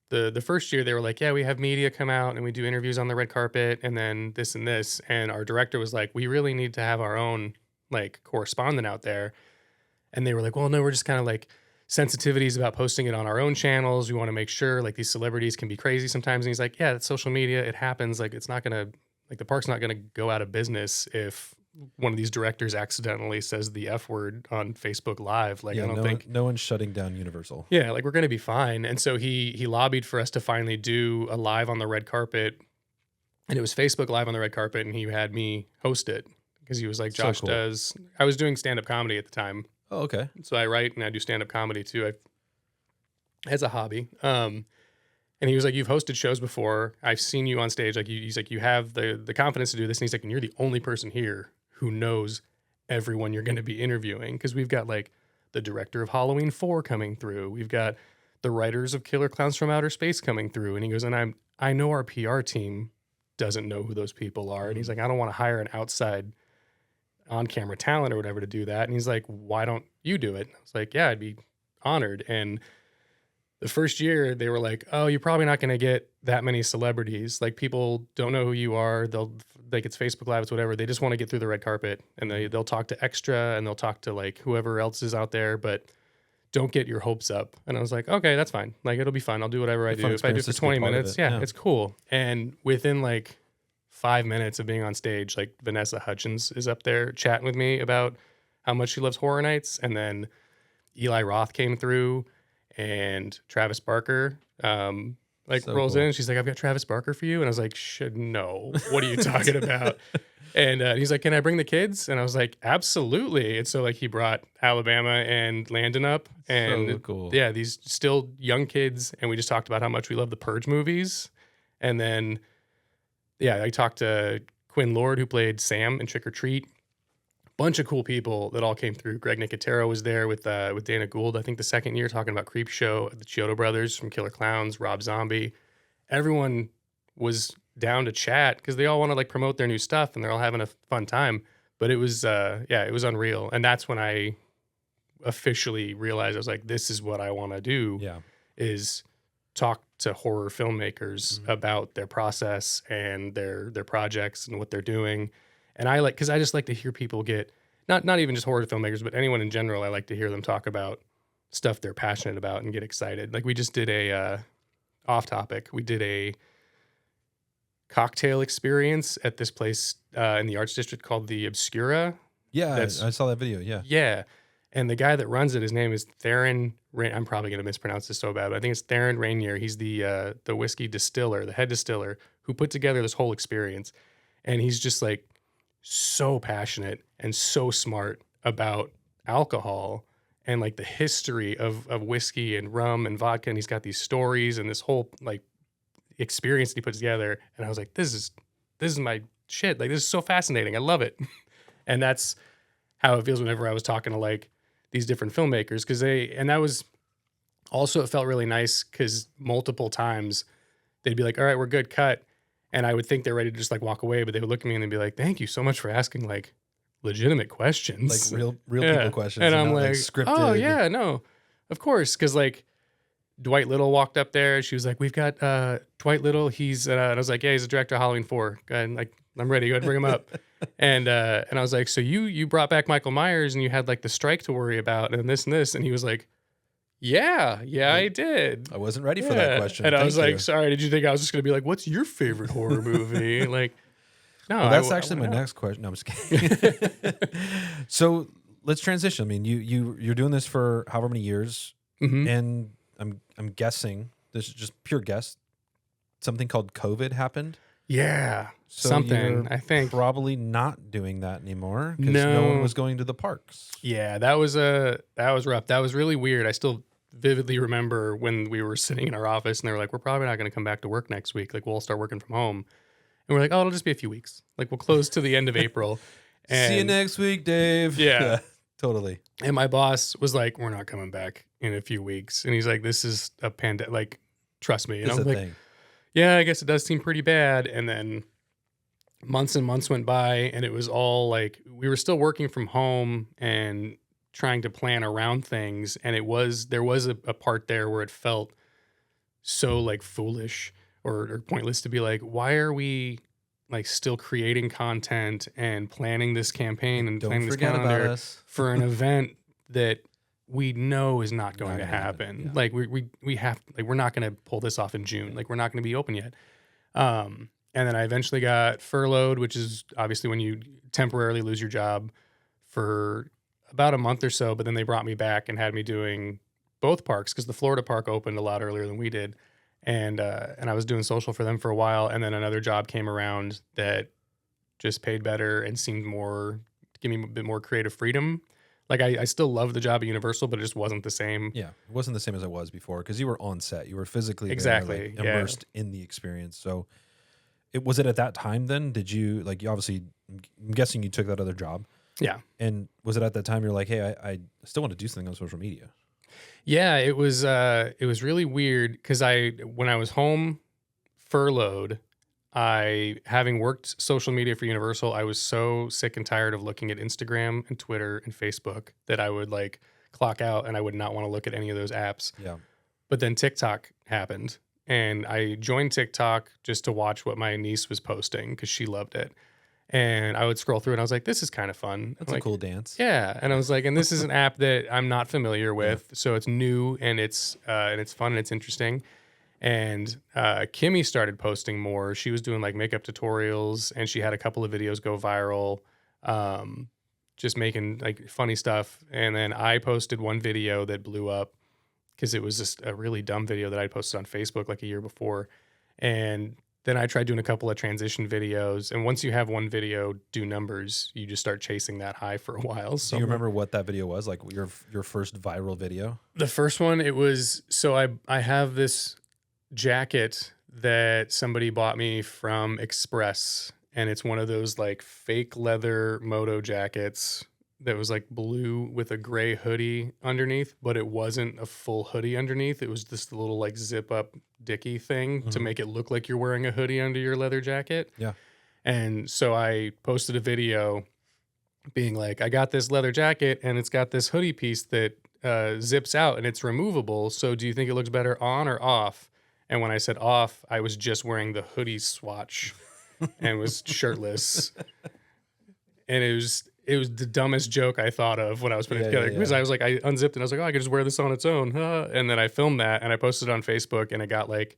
the first year they were like, yeah, we have media come out and we do interviews on the red carpet and then this and this. And our director was like, we really need to have our own like correspondent out there. And they were like, well, no, we're just kind of like sensitivities about posting it on our own channels. We want to make sure like these celebrities can be crazy sometimes. And he's like, yeah, it's social media. It happens. Like it's not going to, like the park's not going to go out of business if one of these directors accidentally says the F word on Facebook Live. Like, I don't think no one's shutting down Universal. Yeah, like we're going to be fine. And so he lobbied for us to finally do a live on the red carpet, and it was Facebook Live on the red carpet, and he had me host it because he was like, Josh So cool. does. I was doing stand-up comedy at the time. Oh, okay. So I write and I do stand-up comedy too. As a hobby. And he was like, you've hosted shows before. I've seen you on stage. Like he's like, you have the confidence to do this. And he's like, and you're the only person here who knows everyone you're going to be interviewing. Because we've got like the director of Halloween 4 coming through. We've got the writers of Killer Clowns from Outer Space coming through. And he goes, and I know our PR team doesn't know who those people are. And he's like, I don't want to hire an outside on-camera talent or whatever to do that. And he's like, why don't you do it? I was like, yeah, I'd be honored. And the first year they were like, oh, you're probably not going to get that many celebrities. Like people don't know who you are. They'll like, it's Facebook Live, it's whatever. They just want to get through the red carpet, and they'll talk to Extra and they'll talk to like whoever else is out there, but don't get your hopes up. And I was like, okay, that's fine. Like it'll be fun. I'll do whatever I do. If I do it for 20 minutes, yeah, it's cool. And within like 5 minutes of being on stage, like Vanessa Hutchins is up there chatting with me about how much she loves Horror Nights. And then Eli Roth came through, and Travis Barker rolls in. She's like, I've got Travis Barker for you. And I was like, no, what are you talking about? And he's like, can I bring the kids? And I was like, absolutely. And so like he brought Alabama and Landon up, and so cool. Yeah, these still young kids. And we just talked about how much we love the Purge movies. And then, yeah, I talked to Quinn Lord, who played Sam in Trick or Treat. Bunch of cool people that all came through. Greg Nicotero was there with Dana Gould, I think the second year, talking about Creep Show, the Chiodo brothers from Killer Clowns, Rob Zombie. Everyone was down to chat because they all want to like promote their new stuff and they're all having a fun time. But it was it was unreal. And that's when I officially realized, I was like, this is what I want to do. Yeah. Is talk to horror filmmakers about their process and their projects and what they're doing. And I like, because I just like to hear people get, not even just horror filmmakers, but anyone in general. I like to hear them talk about stuff they're passionate about and get excited. Like we just did a off topic. We did a cocktail experience at this place in the Arts District called the Obscura. Yeah, I saw that video. Yeah. Yeah. And the guy that runs it, his name is Theron. I'm probably going to mispronounce this so bad, but I think it's Theron Rainier. He's the whiskey distiller, the head distiller, who put together this whole experience. And he's just like so passionate and so smart about alcohol and like the history of whiskey and rum and vodka. And he's got these stories and this whole like experience that he puts together. And I was like, this is my shit. Like, this is so fascinating. I love it. And that's how it feels whenever I was talking to like these different filmmakers. And that was also, it felt really nice because multiple times they'd be like, all right, we're good, cut. And I would think they're ready to just like walk away, but they would look at me and they'd be like, thank you so much for asking like legitimate questions. Like real people questions. And I'm not, like, scripted. oh yeah, no, of course. Cause like Dwight Little walked up there. She was like, we've got Dwight Little. He's, and I was like, yeah, he's the director of Halloween 4. And like, I'm ready. Go ahead and bring him up. And I was like, so you brought back Michael Myers and you had like the strike to worry about and this and this. And he was like, yeah, I did. I wasn't ready for that question. And I was Thank like, sorry, did you think I was just going to be like, what's your favorite horror movie? Like, no. Well, that's actually my next question. No, I'm just kidding. So let's transition. I mean, you're doing this for however many years, and I'm guessing, this is just pure guess, something called COVID happened. Yeah, So something, I think. probably not doing that anymore because no one was going to the parks. Yeah, that was rough. That was really weird. I still vividly remember when we were sitting in our office and they were like, we're probably not going to come back to work next week. Like, we'll all start working from home. And we're like, oh, it'll just be a few weeks. Like, we'll close to the end of April. And see you next week, Dave. Yeah. Totally. And my boss was like, we're not coming back in a few weeks. And he's like, this is a pandemic. Like, trust me. And It's I'm a like, thing. yeah, I guess it does seem pretty bad. And then months and months went by and it was all like, we were still working from home and trying to plan around things. And there was a part there where it felt so like foolish or pointless to be like, why are we like still creating content and planning this campaign and Don't planning this forget about calendar us. for an event that we know is not going Not to gonna happen. happen, yeah. Like we have, like, we're not going to pull this off in June. Like, we're not going to be open yet. And then I eventually got furloughed, which is obviously when you temporarily lose your job for about a month or so. But then they brought me back and had me doing both parks because the Florida park opened a lot earlier than we did. And I was doing social for them for a while. And then another job came around that just paid better and seemed more, give me a bit more creative freedom. Like, I still love the job at Universal, but it just wasn't the same. Yeah, it wasn't the same as it was before because you were on set. You were physically there, Exactly, like, immersed in the experience. So was it at that time then? Did you, like, you obviously, I'm guessing you took that other job. Yeah. And was it at that time you're like, hey, I still want to do something on social media? Yeah, it was really weird because when I was home furloughed, having worked social media for Universal, I was so sick and tired of looking at Instagram and Twitter and Facebook that I would like clock out and I would not want to look at any of those apps. Yeah. But then TikTok happened and I joined TikTok just to watch what my niece was posting because she loved it. And I would scroll through and I was like, this is kind of fun. That's I'm a like, cool dance. yeah. And I was like, and this is an app that I'm not familiar with. So it's new and it's fun and it's interesting. And Kimmy started posting more. She was doing like makeup tutorials and she had a couple of videos go viral, just making like funny stuff. And then I posted one video that blew up because it was just a really dumb video that I posted on Facebook like a year before. And then I tried doing a couple of transition videos. And once you have one video do numbers, you just start chasing that high for a while. So Do you remember what that video was? Like your first viral video? the first one, it was, so I have this jacket that somebody bought me from Express. And it's one of those like fake leather moto jackets that was like blue with a gray hoodie underneath, but it wasn't a full hoodie underneath. It was just a little like zip up dicky thing to make it look like you're wearing a hoodie under your leather jacket. Yeah. And so I posted a video being like, I got this leather jacket and it's got this hoodie piece that zips out and it's removable. So do you think it looks better on or off? And when I said off, I was just wearing the hoodie swatch and was shirtless. And it was the dumbest joke I thought of when I was putting it together, because I was like, I unzipped it and I was like, oh, I could just wear this on its own. And then I filmed that and I posted it on Facebook and it got like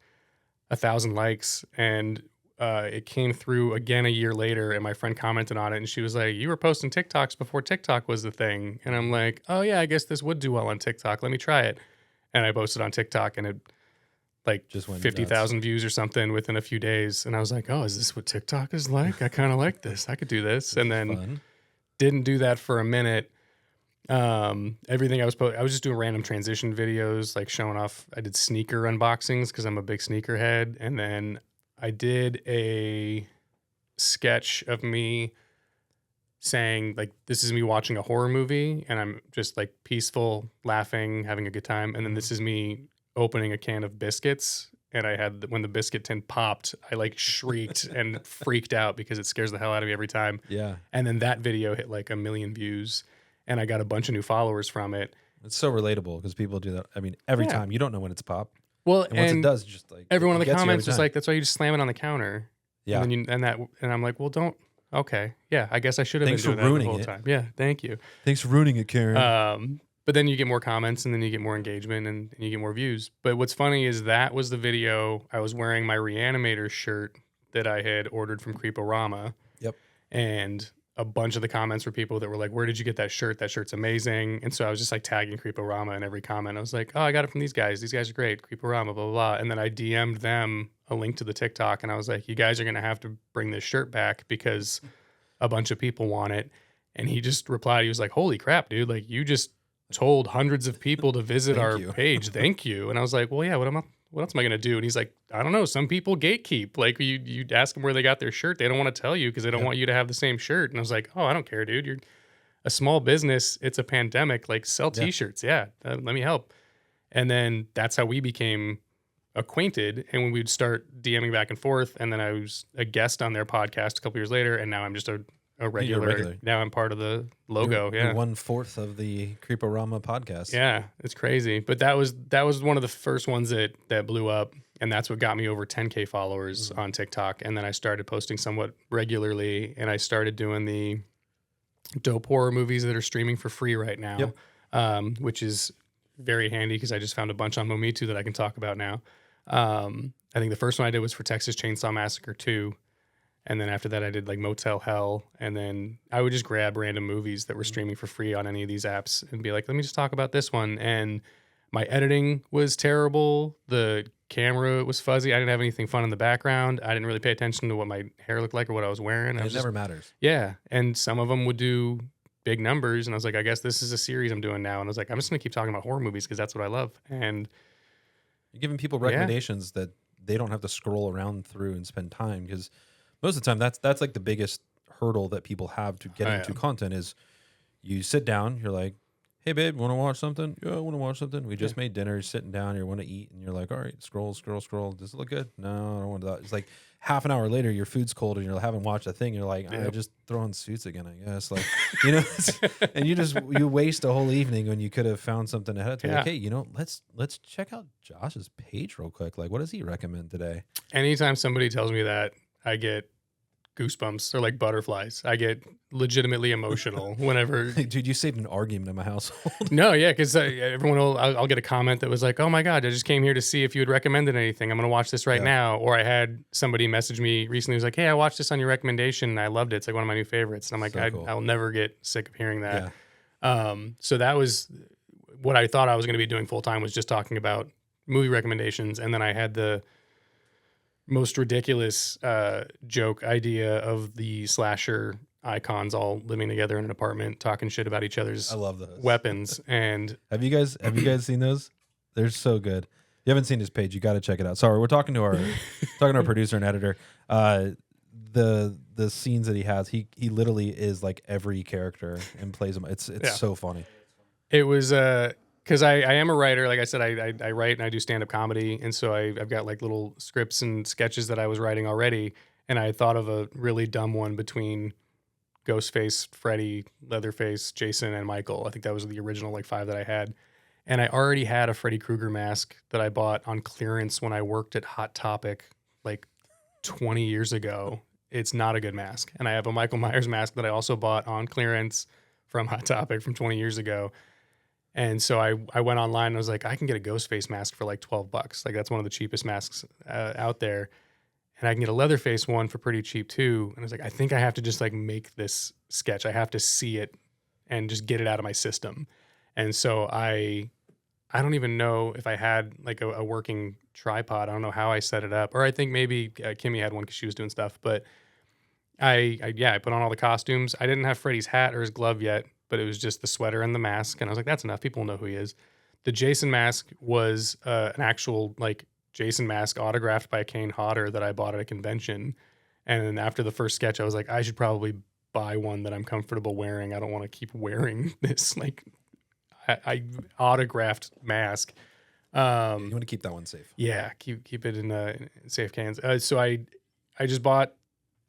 1,000 likes. And it came through again a year later, and my friend commented on it, and she was like, you were posting TikToks before TikTok was the thing. And I'm like, oh yeah, I guess this would do well on TikTok. Let me try it. And I posted on TikTok, and it like just 50,000 views or something within a few days. And I was like, oh, is this what TikTok is like? I kind of like this. I could do this. And then didn't do that for a minute. Everything I was just doing random transition videos, like showing off. I did sneaker unboxings because I'm a big sneakerhead. And then I did a sketch of me saying, like, this is me watching a horror movie and I'm just like peaceful, laughing, having a good time. And then this is me opening a can of biscuits. And I had, when the biscuit tin popped, I like shrieked and freaked out because it scares the hell out of me every time. Yeah. And then that video hit like 1 million views and I got a bunch of new followers from it. It's so relatable because people do that. I mean, every time. You don't know when it's pop. Well, and once it does, just like everyone in the comments was like, "That's why you just slam it on the counter." Yeah, and I'm like, "Well, don't." Okay, yeah, I guess I should have been doing that the whole time. Yeah, thank you. Thanks for ruining it, Karen. But then you get more comments, and then you get more engagement, and you get more views. But what's funny is that was the video I was wearing my Reanimator shirt that I had ordered from Creeporama. Yep, and a bunch of the comments were people that were like, where did you get that shirt? That shirt's amazing. And so I was just like tagging Creeporama in every comment. I was like, oh, I got it from these guys. These guys are great. Creeporama, blah, blah, blah. And then I DM'd them a link to the TikTok. And I was like, you guys are going to have to bring this shirt back because a bunch of people want it. And he just replied, he was like, holy crap, dude. Like, you just told hundreds of people to visit our page. Thank you. And I was like, well, yeah, what else am I going to do? And he's like, I don't know. Some people gatekeep. Like, you ask them where they got their shirt. They don't want to tell you because they don't want you to have the same shirt. And I was like, oh, I don't care, dude. You're a small business. It's a pandemic. Like, sell T-shirts. Yeah, let me help. And then that's how we became acquainted. And when we'd start DMing back and forth, and then I was a guest on their podcast a couple years later, and now I'm just a regular. Now I'm part of the logo. You're 1/4 of the Creeporama podcast. Yeah, it's crazy. But that was one of the first ones that blew up, and that's what got me over 10K followers on TikTok. And then I started posting somewhat regularly, and I started doing the dope horror movies that are streaming for free right now, which is very handy because I just found a bunch on Mometu that I can talk about now. I think the first one I did was for Texas Chainsaw Massacre 2. And then after that, I did like Motel Hell. And then I would just grab random movies that were streaming for free on any of these apps and be like, let me just talk about this one. And my editing was terrible. The camera was fuzzy. I didn't have anything fun in the background. I didn't really pay attention to what my hair looked like or what I was wearing. It never matters. Yeah. And some of them would do big numbers. And I was like, I guess this is a series I'm doing now. And I was like, I'm just going to keep talking about horror movies because that's what I love. And you're giving people recommendations that they don't have to scroll around through and spend time, because most of the time that's like the biggest hurdle that people have to get into content is you sit down, you're like, hey babe, want to watch something? Yeah, I want to watch something. We just made dinner, you're sitting down, you want to eat, and you're like, all right, scroll. Does it look good? No, I don't want that. It's like half an hour later, your food's cold and you haven't watched a thing. You're like, I just throw on Suits again, I guess. Like, and you waste a whole evening when you could have found something ahead of time. Like, hey, let's check out Josh's page real quick. Like, what does he recommend today? Anytime somebody tells me that, I get goosebumps. They're like butterflies. I get legitimately emotional whenever. Dude, you saved an argument in my household. No, yeah, because I'll get a comment that was like, "Oh my god, I just came here to see if you had recommended anything. I'm going to watch this right now." Or I had somebody message me recently who was like, "Hey, I watched this on your recommendation and I loved it. It's like one of my new favorites." And I'm like, cool. I'll never get sick of hearing that. Yeah. So that was what I thought I was going to be doing full time, was just talking about movie recommendations. And then I had the most ridiculous joke idea of the slasher icons all living together in an apartment talking shit about each other's weapons. And have you guys seen those? They're so good. If you haven't seen his page, you got to check it out. Sorry, we're talking to our producer and editor. The scenes that he has, he literally is like every character and plays them. It's so funny. It was because I am a writer. Like I said, I write and I do stand-up comedy. And so I've got like little scripts and sketches that I was writing already. And I thought of a really dumb one between Ghostface, Freddy, Leatherface, Jason, and Michael. I think that was the original like 5 that I had. And I already had a Freddy Krueger mask that I bought on clearance when I worked at Hot Topic like 20 years ago. It's not a good mask. And I have a Michael Myers mask that I also bought on clearance from Hot Topic from 20 years ago. And so I went online and I was like, I can get a Ghostface mask for like $12. Like that's one of the cheapest masks out there. And I can get a Leatherface one for pretty cheap too. And I was like, I think I have to just like make this sketch. I have to see it and just get it out of my system. And so I don't even know if I had like a working tripod. I don't know how I set it up. Or I think maybe Kimmy had one because she was doing stuff. But I put on all the costumes. I didn't have Freddy's hat or his glove yet, but it was just the sweater and the mask. And I was like, that's enough. People know who he is. The Jason mask was an actual like Jason mask autographed by Kane Hodder that I bought at a convention. And then after the first sketch, I was like, I should probably buy one that I'm comfortable wearing. I don't want to keep wearing this like I autographed mask. You want to keep that one safe. Yeah, keep it in safe cans. So I just bought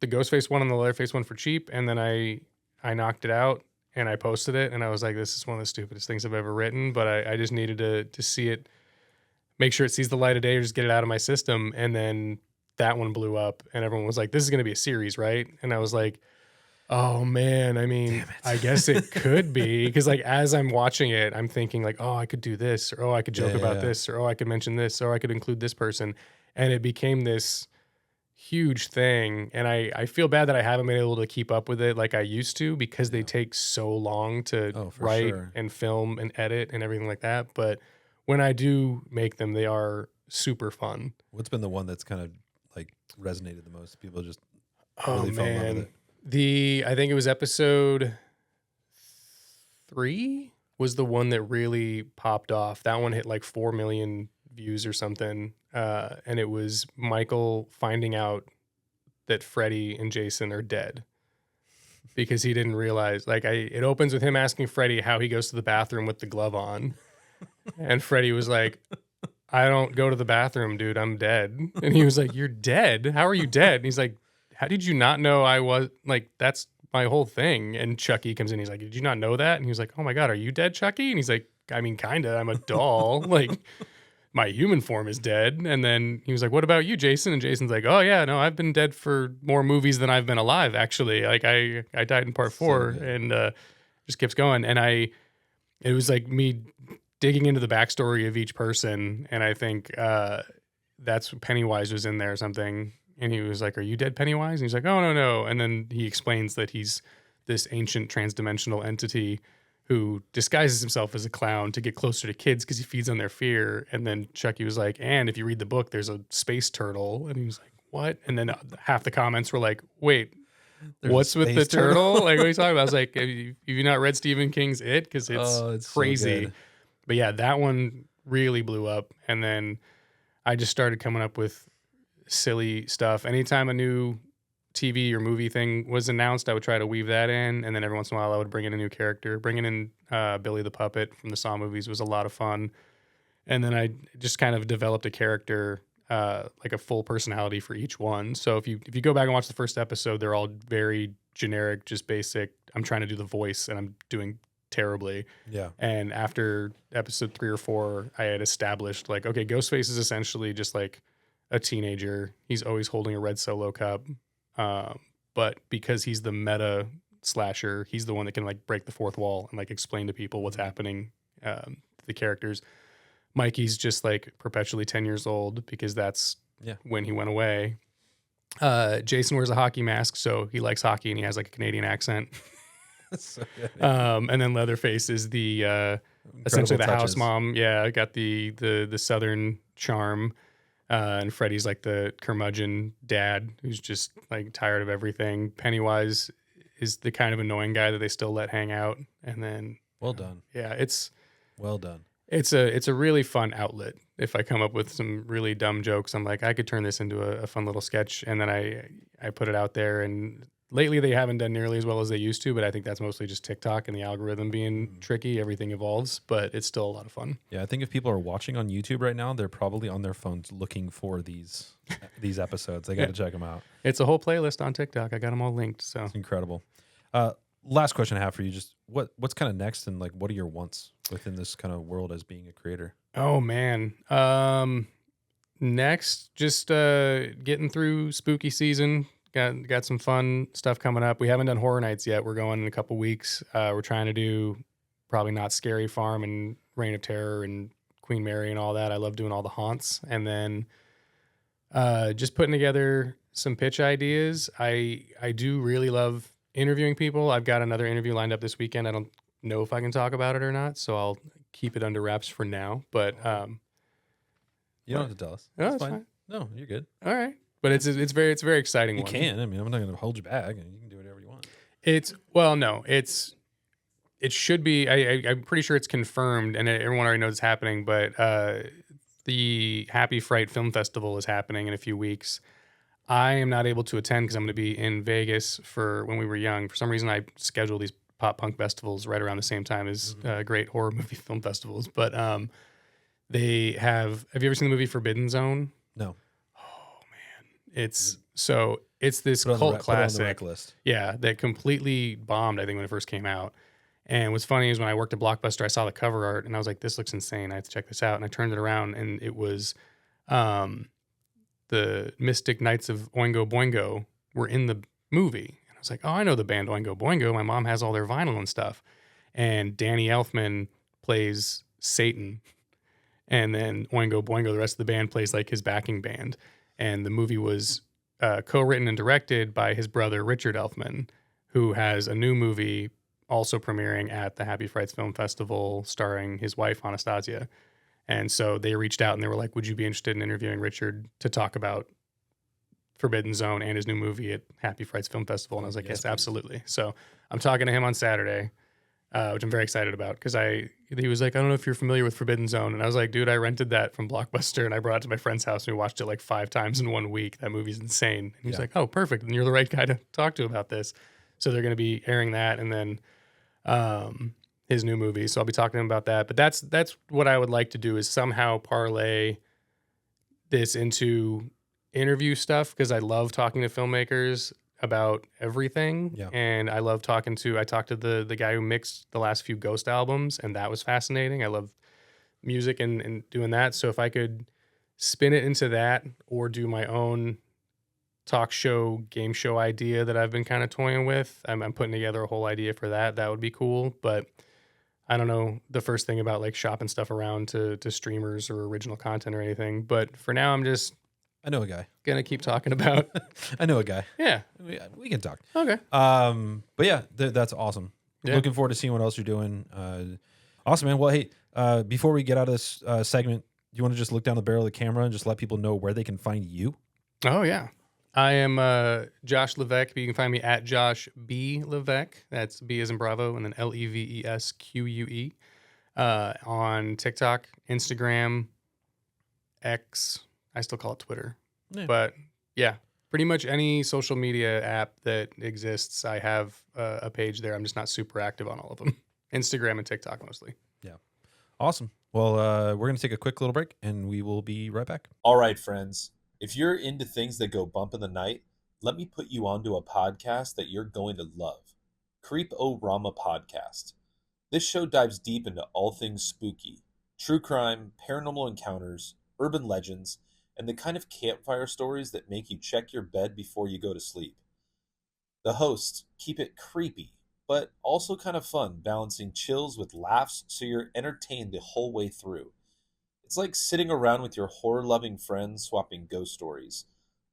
the Ghostface one and the Leatherface one for cheap, and then I knocked it out and I posted it, and I was like, this is one of the stupidest things I've ever written, but I just needed to see it, make sure it sees the light of day, or just get it out of my system. And then that one blew up, and everyone was like, this is going to be a series, right? And I was like, oh man, I mean, I guess it could be, because like as I'm watching it, I'm thinking like, oh, I could do this, or oh, I could joke about this, or oh, I could mention this, or I could include this person. And it became this huge thing. And I feel bad that I haven't been able to keep up with it like I used to, because they take so long to write and film and edit and everything like that. But when I do make them, they are super fun. What's been the one that's kind of like resonated the most? People just really fell in love with it. I think it was episode 3 was the one that really popped off. That one hit like 4 million views or something. And it was Michael finding out that Freddy and Jason are dead because he didn't realize, like, it opens with him asking Freddy how he goes to the bathroom with the glove on. And Freddy was like, I don't go to the bathroom, dude. I'm dead. And he was like, you're dead? How are you dead? And he's like, how did you not know I was, like, that's my whole thing. And Chucky comes in. He's like, did you not know that? And he was like, oh my God, are you dead, Chucky? And he's like, I mean, kind of. I'm a doll. Like, my human form is dead. And then he was like, what about you, Jason? And Jason's like, oh yeah, no, I've been dead for more movies than I've been alive, actually. Like, I died in part 4 and just keeps going. And it was like me digging into the backstory of each person. And I think that's Pennywise was in there or something. And he was like, are you dead, Pennywise? And he's like, oh, no. And then he explains that he's this ancient transdimensional entity who disguises himself as a clown to get closer to kids because he feeds on their fear. And then Chucky was like, and if you read the book, there's a space turtle. And he was like, what? And then half the comments were like, wait, what's with the turtle? Like, what are you talking about? I was like, have you not read Stephen King's It? Because it's crazy. So but yeah, that one really blew up. And then I just started coming up with silly stuff. Anytime a new TV or movie thing was announced, I would try to weave that in. And then every once in a while, I would bring in a new character. Bringing in Billy the Puppet from the Saw movies was a lot of fun. And then I just kind of developed a character, like a full personality for each one. So if you go back and watch the first episode, they're all very generic, just basic. I'm trying to do the voice and I'm doing terribly. Yeah. And after episode 3 or 4, I had established like, okay, Ghostface is essentially just like a teenager. He's always holding a red Solo cup. But because he's the meta slasher, he's the one that can like break the fourth wall and like explain to people what's happening, the characters. Mikey's just like perpetually 10 years old because that's when he went away. Jason wears a hockey mask, so he likes hockey and he has like a Canadian accent. So good. And then Leatherface is the essentially the house mom. Yeah, got the southern charm. And Freddy's like the curmudgeon dad who's just like tired of everything. Pennywise is the kind of annoying guy that they still let hang out. And then well done. Yeah, it's well done. It's a really fun outlet. If I come up with some really dumb jokes, I'm like, I could turn this into a fun little sketch. And then I put it out there. And lately they haven't done nearly as well as they used to, but I think that's mostly just TikTok and the algorithm being tricky. Everything evolves, but it's still a lot of fun. Yeah, I think if people are watching on YouTube right now, they're probably on their phones looking for these episodes. They got to check them out. It's a whole playlist on TikTok. I got them all linked. So it's incredible. Last question I have for you, just what's kind of next, and like what are your wants within this kind of world as being a creator? Oh man. Next, just getting through spooky season. Got some fun stuff coming up. We haven't done horror nights yet. We're going in a couple weeks. We're trying to do probably not Scary Farm and Reign of Terror and Queen Mary and all that. I love doing all the haunts. And then just putting together some pitch ideas. I do really love interviewing people. I've got another interview lined up this weekend. I don't know if I can talk about it or not, so I'll keep it under wraps for now. But You don't have to tell us. no, It's it's fine. fine. No, you're good. All right. But it's very exciting. You one. can. I mean, I'm not going to hold you back, and you can do whatever you want. It should be. I'm pretty sure it's confirmed, and everyone already knows it's happening. But the Happy Fright Film Festival is happening in a few weeks. I am not able to attend because I'm going to be in Vegas for when we were young. For some reason, I schedule these pop punk festivals right around the same time as great horror movie film festivals. But they have. Have you ever seen the movie Forbidden Zone? No. It's this Put it on the cult rec- put it on the classic. rec list. Yeah, that completely bombed, I think, when it first came out. And what's funny is when I worked at Blockbuster, I saw the cover art and I was like, this looks insane. I have to check this out. And I turned it around and it was the Mystic Knights of Oingo Boingo were in the movie. And I was like, oh, I know the band Oingo Boingo. My mom has all their vinyl and stuff. And Danny Elfman plays Satan. And then Oingo Boingo, the rest of the band, plays like his backing band. And the movie was co-written and directed by his brother, Richard Elfman, who has a new movie also premiering at the Happy Frights Film Festival starring his wife, Anastasia. And so they reached out and they were like, would you be interested in interviewing Richard to talk about Forbidden Zone and his new movie at Happy Frights Film Festival? And I was like, yes, please. absolutely. So I'm talking to him on Saturday, which I'm very excited about because he was like, I don't know if you're familiar with Forbidden Zone. And I was like, dude, I rented that from Blockbuster and I brought it to my friend's house and we watched it like 5 times in 1 week. That movie's insane. And he was like, oh, perfect. And you're the right guy to talk to about this. So they're going to be airing that and then his new movie. So I'll be talking to him about that. But that's what I would like to do is somehow parlay this into interview stuff because I love talking to filmmakers about everything. Yeah. And I love I talked to the guy who mixed the last few Ghost albums, and that was fascinating. I love music and doing that. So if I could spin it into that or do my own talk show, game show idea that I've been kind of toying with, I'm putting together a whole idea for that. That would be cool. But I don't know the first thing about like shopping stuff around to streamers or original content or anything. But for now, I'm just I know a guy. gonna keep talking about. I know a guy. Yeah. We can talk. Okay. But yeah, that's awesome. Yeah. Looking forward to seeing what else you're doing. Awesome, man. Well, hey, before we get out of this segment, do you want to just look down the barrel of the camera and just let people know where they can find you? Oh yeah. I am Josh Levesque. You can find me at Josh B Levesque. That's B as in Bravo, and then LEVESQUE on TikTok, Instagram, X. I still call it Twitter. Yeah. But yeah, pretty much any social media app that exists, I have a page there. I'm just not super active on all of them. Instagram and TikTok mostly. Awesome. Well, we're going to take a quick little break, and we will be right back. All right, friends. If you're into things that go bump in the night, let me put you onto a podcast that you're going to love. Creep-O-Rama Podcast. This show dives deep into all things spooky, true crime, paranormal encounters, urban legends, and the kind of campfire stories that make you check your bed before you go to sleep. The hosts keep it creepy, but also kind of fun, balancing chills with laughs so you're entertained the whole way through. It's like sitting around with your horror-loving friends swapping ghost stories.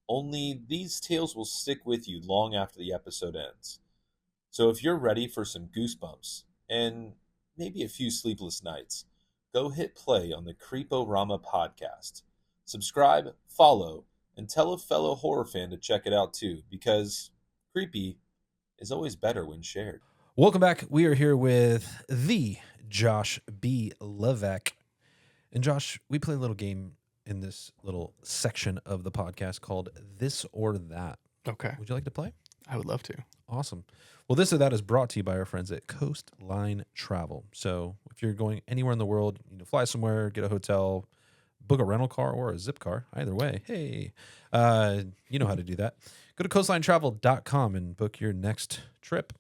Only these tales will stick with you long after the episode ends. So if you're ready for some goosebumps, and maybe a few sleepless nights, go hit play on the Creep-O-Rama Podcast. Subscribe, follow, and tell a fellow horror fan to check it out too, because creepy is always better when shared. Welcome back. We are here with the Josh B. Levesque. And Josh, we play a little game in this little section of the podcast called This or That. Okay. Would you like to play? I would love to. Awesome. Well, This or That is brought to you by our friends at Coastline Travel. So if you're going anywhere in the world, you know, fly somewhere, get a hotel, book a rental car or a zip car, either way, hey, you know how to do that. Go to coastlinetravel.com and book your next trip.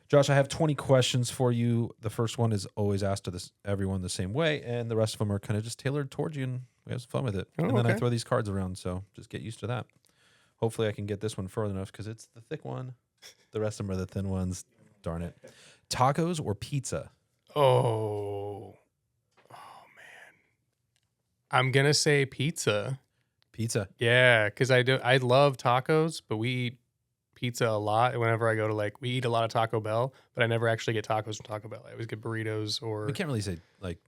Josh, I have 20 questions for you. The first one is always asked to everyone the same way, and the rest of them are kind of just tailored towards you, and we have some fun with it. Oh, and then I okay. throw these cards around, so just get used to that. Hopefully I can get this one further enough because it's the thick one. The rest of them are the thin ones. Darn it. Tacos or pizza? Oh man. I'm gonna say pizza. Pizza. Yeah, because I love tacos, but we eat pizza a lot. Whenever I go to we eat a lot of Taco Bell, but I never actually get tacos from Taco Bell. I always get burritos or. We can't really say, like,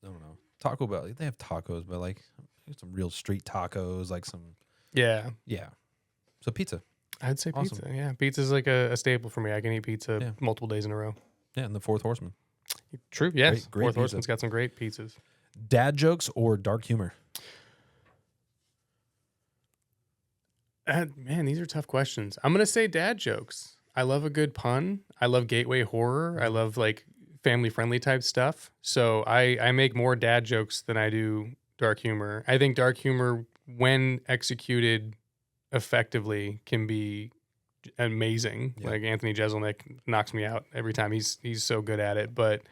I don't know. Taco Bell, they have tacos, but like some real street tacos, like some. Yeah. Yeah. So pizza. I'd say Awesome. pizza. Yeah, pizza's like a staple for me. I can eat pizza multiple days in a row. Yeah, and the Fourth Horseman. True. Yes. Great Fourth pizza. Horseman's got some great pizzas. Dad jokes or dark humor? Man, these are tough questions. I'm gonna say dad jokes. I love a good pun. I love gateway horror. I love like family friendly type stuff. So I make more dad jokes than I do dark humor. I think dark humor, when executed effectively, can be amazing. Yeah. Like Anthony Jeselnik knocks me out every time. He's so good at it. But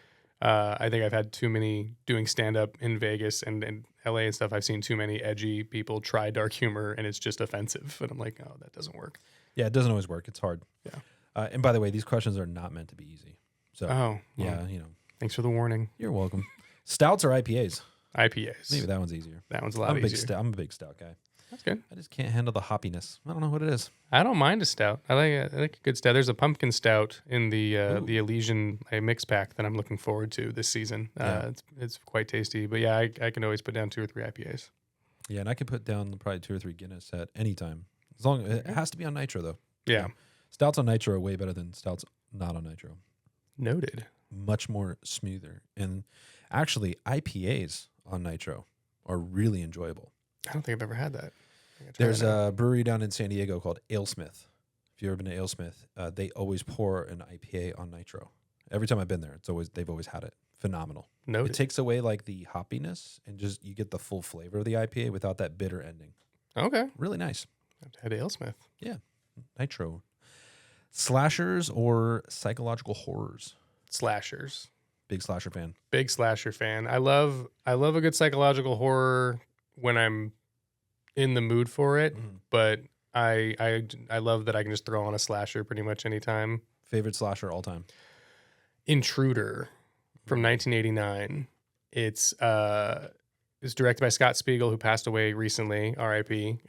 I think I've had too many doing stand up in Vegas and LA and stuff. I've seen too many edgy people try dark humor and it's just offensive. And I'm like, oh, that doesn't work. Yeah, it doesn't always work. It's hard. Yeah. And by the way, these questions are not meant to be easy. So, Oh, yeah, well, thanks for the warning. you're welcome. Stouts or IPAs? IPAs. Maybe that one's easier. That one's a lot I'm easier. I'm a big stout guy. That's good. I just can't handle the hoppiness. I don't know what it is. I don't mind a stout. I like a good stout. There's a pumpkin stout in the Elysian mix pack that I'm looking forward to this season. Yeah. It's quite tasty. But yeah, I can always put down 2 or 3 IPAs. Yeah, and I can put down probably 2 or 3 Guinness at any time. As long it has to be on nitro though. Yeah. Stouts on nitro are way better than stouts not on nitro. Noted. Much more smoother. And actually, IPAs on nitro are really enjoyable. I don't think I've ever had that. There's a brewery down in San Diego called Alesmith. If you've ever been to Alesmith, they always pour an IPA on nitro. Every time I've been there, they've always had it. Phenomenal. Noted. It takes away like the hoppiness and just you get the full flavor of the IPA without that bitter ending. Okay. Really nice. I've had AleSmith. Yeah. Nitro. Slashers or psychological horrors? Slashers. Big slasher fan. Big slasher fan. I love a good psychological horror when I'm in the mood for it, but I love that I can just throw on a slasher pretty much anytime. Favorite slasher all time? Intruder from 1989. It's directed by Scott Spiegel, who passed away recently, R.I.P.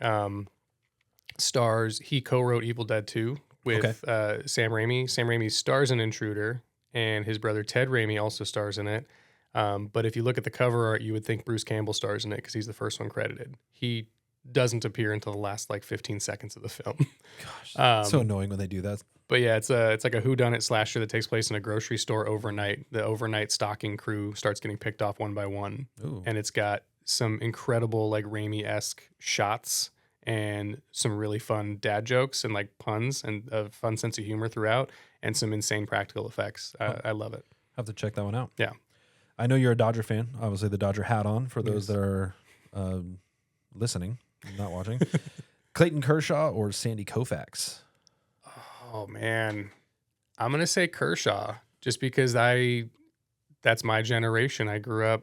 He co-wrote Evil Dead 2 with Sam Raimi. Sam Raimi stars in Intruder, and his brother Ted Raimi also stars in it. But if you look at the cover art, you would think Bruce Campbell stars in it because he's the first one credited. He doesn't appear until the last 15 seconds of the film. Gosh, so annoying when they do that. But yeah, it's like a whodunit slasher that takes place in a grocery store overnight. The overnight stocking crew starts getting picked off one by one. Ooh. And it's got some incredible Raimi-esque shots and some really fun dad jokes and puns and a fun sense of humor throughout and some insane practical effects. I love it. Have to check that one out. Yeah. I know you're a Dodger fan. Obviously, the Dodger hat on for those Yes. that are listening, not watching. Clayton Kershaw or Sandy Koufax? Oh man, I'm gonna say Kershaw just because that's my generation. I grew up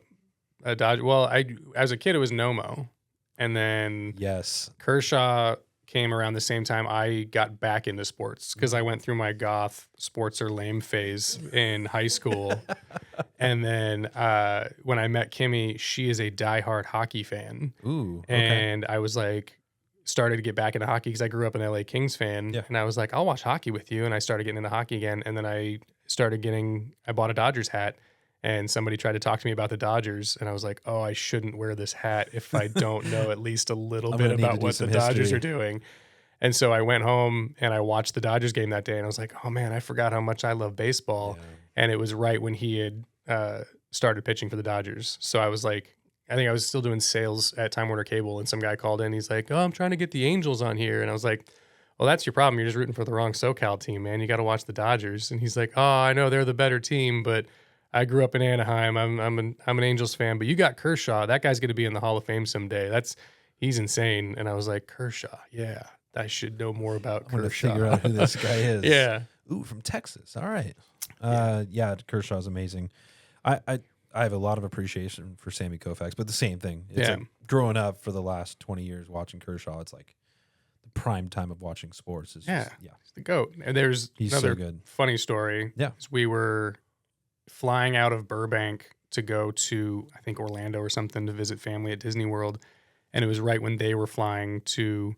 a Dodger. Well, as a kid it was Nomo, and then Yes. Kershaw came around the same time I got back into sports because I went through my goth sports are lame phase in high school, and then when I met Kimmy, she is a diehard hockey fan. Ooh. Okay. And I was started to get back into hockey because I grew up an LA Kings fan. Yeah. And I was like, I'll watch hockey with you. And I started getting into hockey again. And then I bought a Dodgers hat and somebody tried to talk to me about the Dodgers. And I was like, oh, I shouldn't wear this hat if I don't know at least a little I'm bit gonna need to about do what the some Dodgers history. are doing. And so I went home and I watched the Dodgers game that day. And I was like, oh man, I forgot how much I love baseball. Yeah. And it was right when he had started pitching for the Dodgers. So I was I think I was still doing sales at Time Warner Cable, and some guy called in. He's like, oh, I'm trying to get the Angels on here. And I was like, well, that's your problem. You're just rooting for the wrong SoCal team, man. You got to watch the Dodgers. And he's like, oh, I know they're the better team, but I grew up in Anaheim. I'm an Angels fan, but you got Kershaw. That guy's going to be in the Hall of Fame someday. He's insane. And I was like, Kershaw, yeah, I should know more about I'm going to Kershaw. figure out who this guy is. Yeah. Ooh, from Texas. All right. Yeah, Kershaw's amazing. I have a lot of appreciation for Sammy Koufax, but the same thing. It's like growing up for the last 20 years watching Kershaw, it's like the prime time of watching sports. It's just, he's the GOAT. And there's he's another so good. funny story. Yeah. We were flying out of Burbank to go to, I think, Orlando or something to visit family at Disney World. And it was right when they were flying to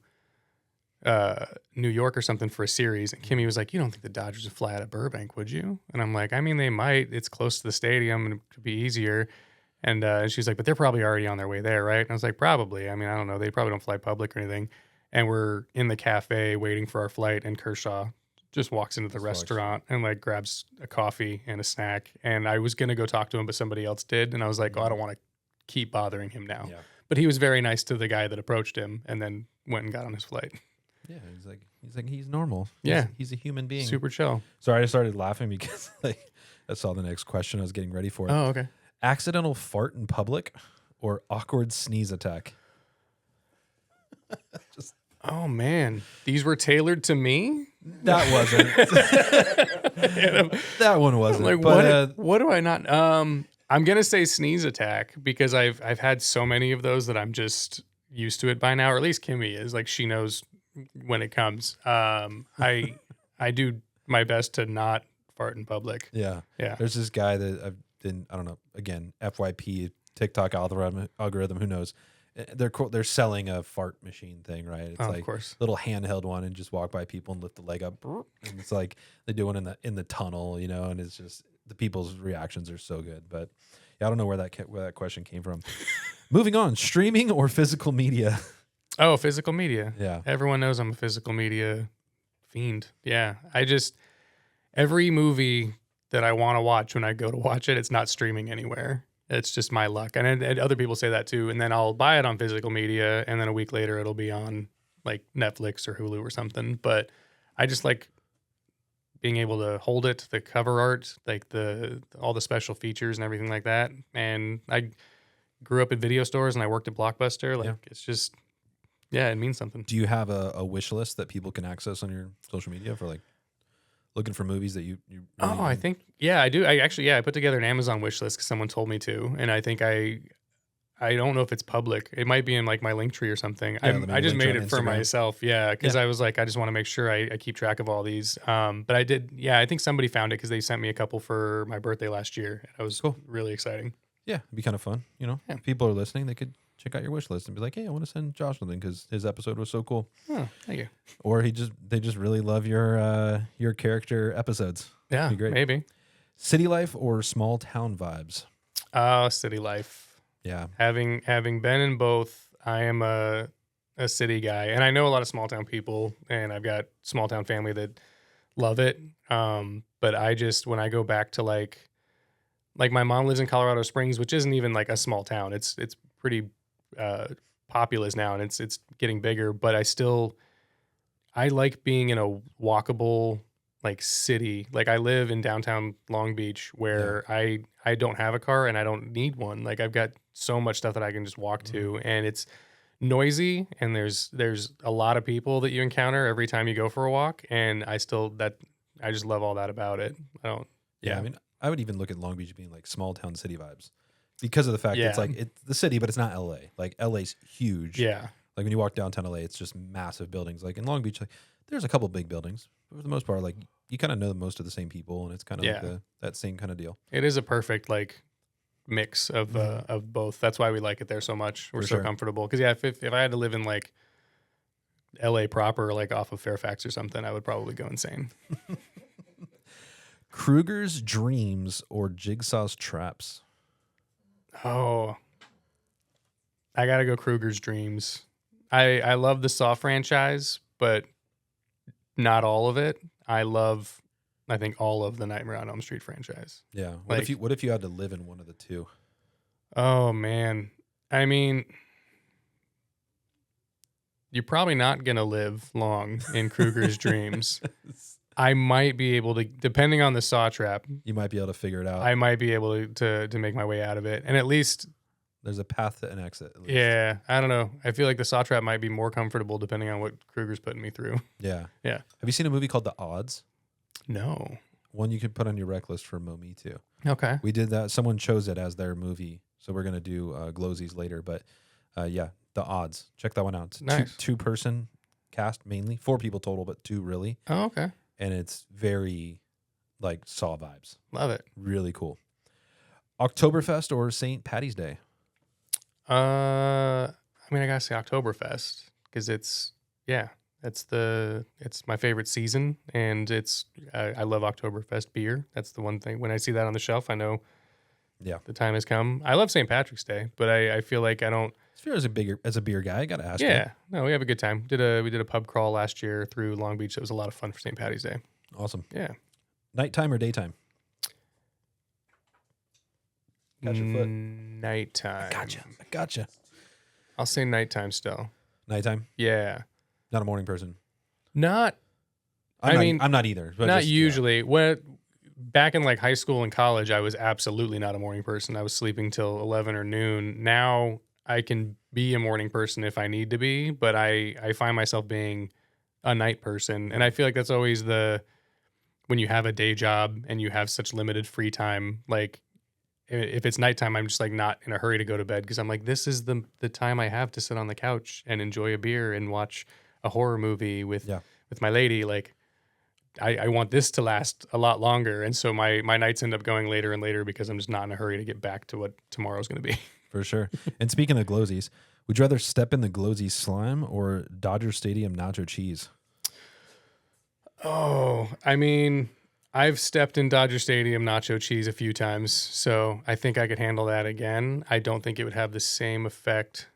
New York or something for a series. And Kimmy was like, you don't think the Dodgers would fly out of Burbank, would you? And I'm like, I mean, they might. It's close to the stadium and it could be easier. And she's like, but they're probably already on their way there, right? And I was like, probably. I mean, I don't know. They probably don't fly public or anything. And we're in the cafe waiting for our flight, and Kershaw just walks into the restaurant and like grabs a coffee and a snack. And I was going to go talk to him, but somebody else did. And I was like, oh, I don't want to keep bothering him now. Yeah. But he was very nice to the guy that approached him and then went and got on his flight. Yeah, he's normal. He's a human being. Super chill. Sorry, I started laughing because like I saw the next question. I was getting ready for it. Oh, okay. Accidental fart in public or awkward sneeze attack? Oh man, these were tailored to me. That wasn't. That one wasn't. Like, but, what do I not? I'm gonna say sneeze attack because I've had so many of those that I'm just used to it by now, or at least Kimmy is. Like, she knows when it comes. I do my best to not fart in public. Yeah. Yeah. There's this guy that I've been, I don't know, again, FYP, TikTok algorithm, who knows? They're selling a fart machine thing, right? It's like of course. Little handheld one, and just walk by people and lift the leg up. And it's like they do one in the tunnel, you know, and it's just the people's reactions are so good. But yeah, I don't know where that question came from. Moving on, streaming or physical media? Oh, physical media. Yeah. Everyone knows I'm a physical media fiend. Yeah. Every movie that I want to watch, when I go to watch it, it's not streaming anywhere. It's just my luck. And other people say that too. And then I'll buy it on physical media, and then a week later it'll be on like Netflix or Hulu or something. But I just like being able to hold it, the cover art, like all the special features and everything like that. And I grew up at video stores and I worked at Blockbuster. Like It's just, it means something. Do you have a wish list that people can access on your social media for like looking for movies that you really I think, I do. I put together an Amazon wish list because someone told me to. And I think I don't know if it's public. It might be in like my link tree or something. I just made it for myself. Yeah. Cause I was like, I just want to make sure I keep track of all these. But I did. Yeah. I think somebody found it cause they sent me a couple for my birthday last year. It was really exciting. Yeah. It'd be kind of fun. You know, if people are listening, they could check out your wish list and be like, hey, I want to send Josh something because his episode was so cool. Oh, thank you. Or they just really love your character episodes. Yeah. That'd be great. Maybe. City life or small town vibes? City life. Yeah. Having been in both, I am a city guy, and I know a lot of small town people, and I've got small town family that love it. But I just, when I go back to like my mom lives in Colorado Springs, which isn't even like a small town. It's pretty populous now, and it's getting bigger. But I like being in a walkable like city. Like I live in downtown Long Beach where I don't have a car and I don't need one. Like I've got so much stuff that I can just walk to, and it's noisy, and there's a lot of people that you encounter every time you go for a walk, and I just love all that about it. I mean, I would even look at Long Beach being like small town city vibes because of the fact it's like it's the city, but it's not LA. Like LA's huge. Yeah. Like when you walk downtown LA, it's just massive buildings. Like in Long Beach, like there's a couple big buildings, but for the most part, like you kind of know most of the same people, and it's kind of like that same kind of deal. It is a perfect like mix of both. That's why we like it there so much. We're so comfortable. Because if I had to live in like LA proper, like off of Fairfax or something, I would probably go insane. Kruger's Dreams or Jigsaw's Traps? Oh, I gotta go Kruger's Dreams. I love the Saw franchise, but not all of it. I think all of the Nightmare on Elm Street franchise. Yeah. What if you had to live in one of the two? Oh man. I mean, you're probably not gonna live long in Kruger's Dreams. I might be able to, depending on the Saw trap. You might be able to figure it out. I might be able to make my way out of it, and at least there's a path to an exit. At least. Yeah, I don't know. I feel like the Saw trap might be more comfortable depending on what Kruger's putting me through. Yeah. Yeah. Have you seen a movie called The Odds? No. One you could put on your rec list for Mometu. Okay. We did that. Someone chose it as their movie, so we're gonna do Glowzies later. But yeah, The Odds. Check that one out. It's Nice. two-person cast mainly, 4 people total, but 2 really, Oh, okay. and it's very like Saw vibes. Love it. Really cool. Oktoberfest or St. Patty's Day? I mean, I gotta say Oktoberfest because it's my favorite season, and I love Oktoberfest beer. That's the one thing. When I see that on the shelf, I know the time has come. I love St. Patrick's Day, but I feel like I don't. As a beer guy, I gotta ask. Yeah, no, we have a good time. We did a pub crawl last year through Long Beach. It was a lot of fun for St. Patty's Day. Awesome. Yeah. Nighttime or daytime? Got your foot. Nighttime. I gotcha. I'll say nighttime still. Nighttime. Yeah. Not a morning person. Not. I'm not either. But Not just, usually. Back in like high school and college, I was absolutely not a morning person. I was sleeping till 11 or noon. Now I can be a morning person if I need to be, but I find myself being a night person. And I feel like that's always when you have a day job and you have such limited free time, like if it's nighttime, I'm just like not in a hurry to go to bed because I'm like, this is the time I have to sit on the couch and enjoy a beer and watch a horror movie with my lady. Like I want this to last a lot longer. And so my nights end up going later and later because I'm just not in a hurry to get back to what tomorrow's going to be. For sure. And speaking of Glowzies, would you rather step in the Glowzies slime or Dodger Stadium nacho cheese? Oh, I mean, I've stepped in Dodger Stadium nacho cheese a few times, so I think I could handle that again. I don't think it would have the same effect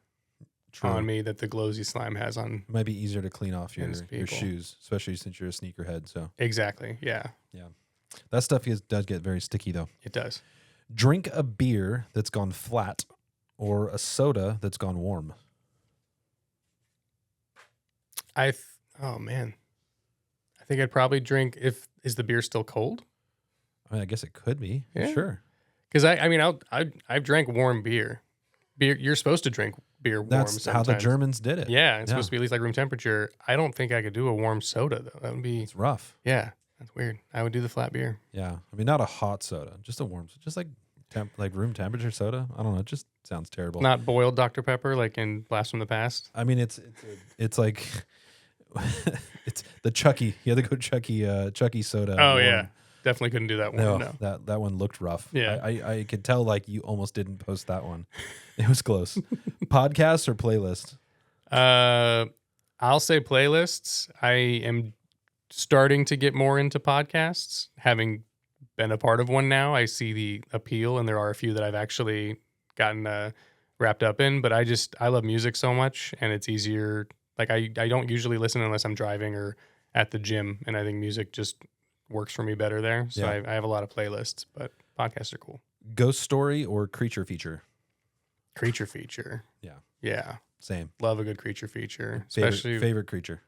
on me that the Glowzy slime has on. It might be easier to clean off your people. shoes, especially since you're a sneakerhead. So Exactly. Yeah, that stuff does get very sticky though. it does. Drink a beer that's gone flat or a soda that's gone warm. Oh man, I think I'd probably drink is the beer still cold? I mean, I guess it could be. Yeah. Sure. Because I've drank warm beer. You're supposed to drink beer warm. That's how the sometimes. Germans did it. Yeah, it's supposed to be at least like room temperature. I don't think I could do a warm soda though. That would be It's rough. Yeah, that's weird. I would do the flat beer. Yeah. I mean, not a hot soda, just a warm, just like room temperature soda. I don't know. It just sounds terrible. Not boiled Dr. Pepper like in Blast from the Past. I mean, it's like it's the Chucky. You had to go Chucky soda. Oh warm. yeah, definitely couldn't do that one. No. That one looked rough. Yeah. I could tell like you almost didn't post that one. It was close. Podcast or playlist? I'll say playlists. I am starting to get more into podcasts. Having been a part of one now, I see the appeal, and there are a few that I've actually gotten wrapped up in. But I love music so much, and it's easier. Like I don't usually listen unless I'm driving or at the gym, and I think music just works for me better there. So Yeah. I have a lot of playlists, but podcasts are cool. Ghost story or creature feature? Creature feature. Yeah. Yeah. Same. Love a good creature feature. Especially Favorite creature?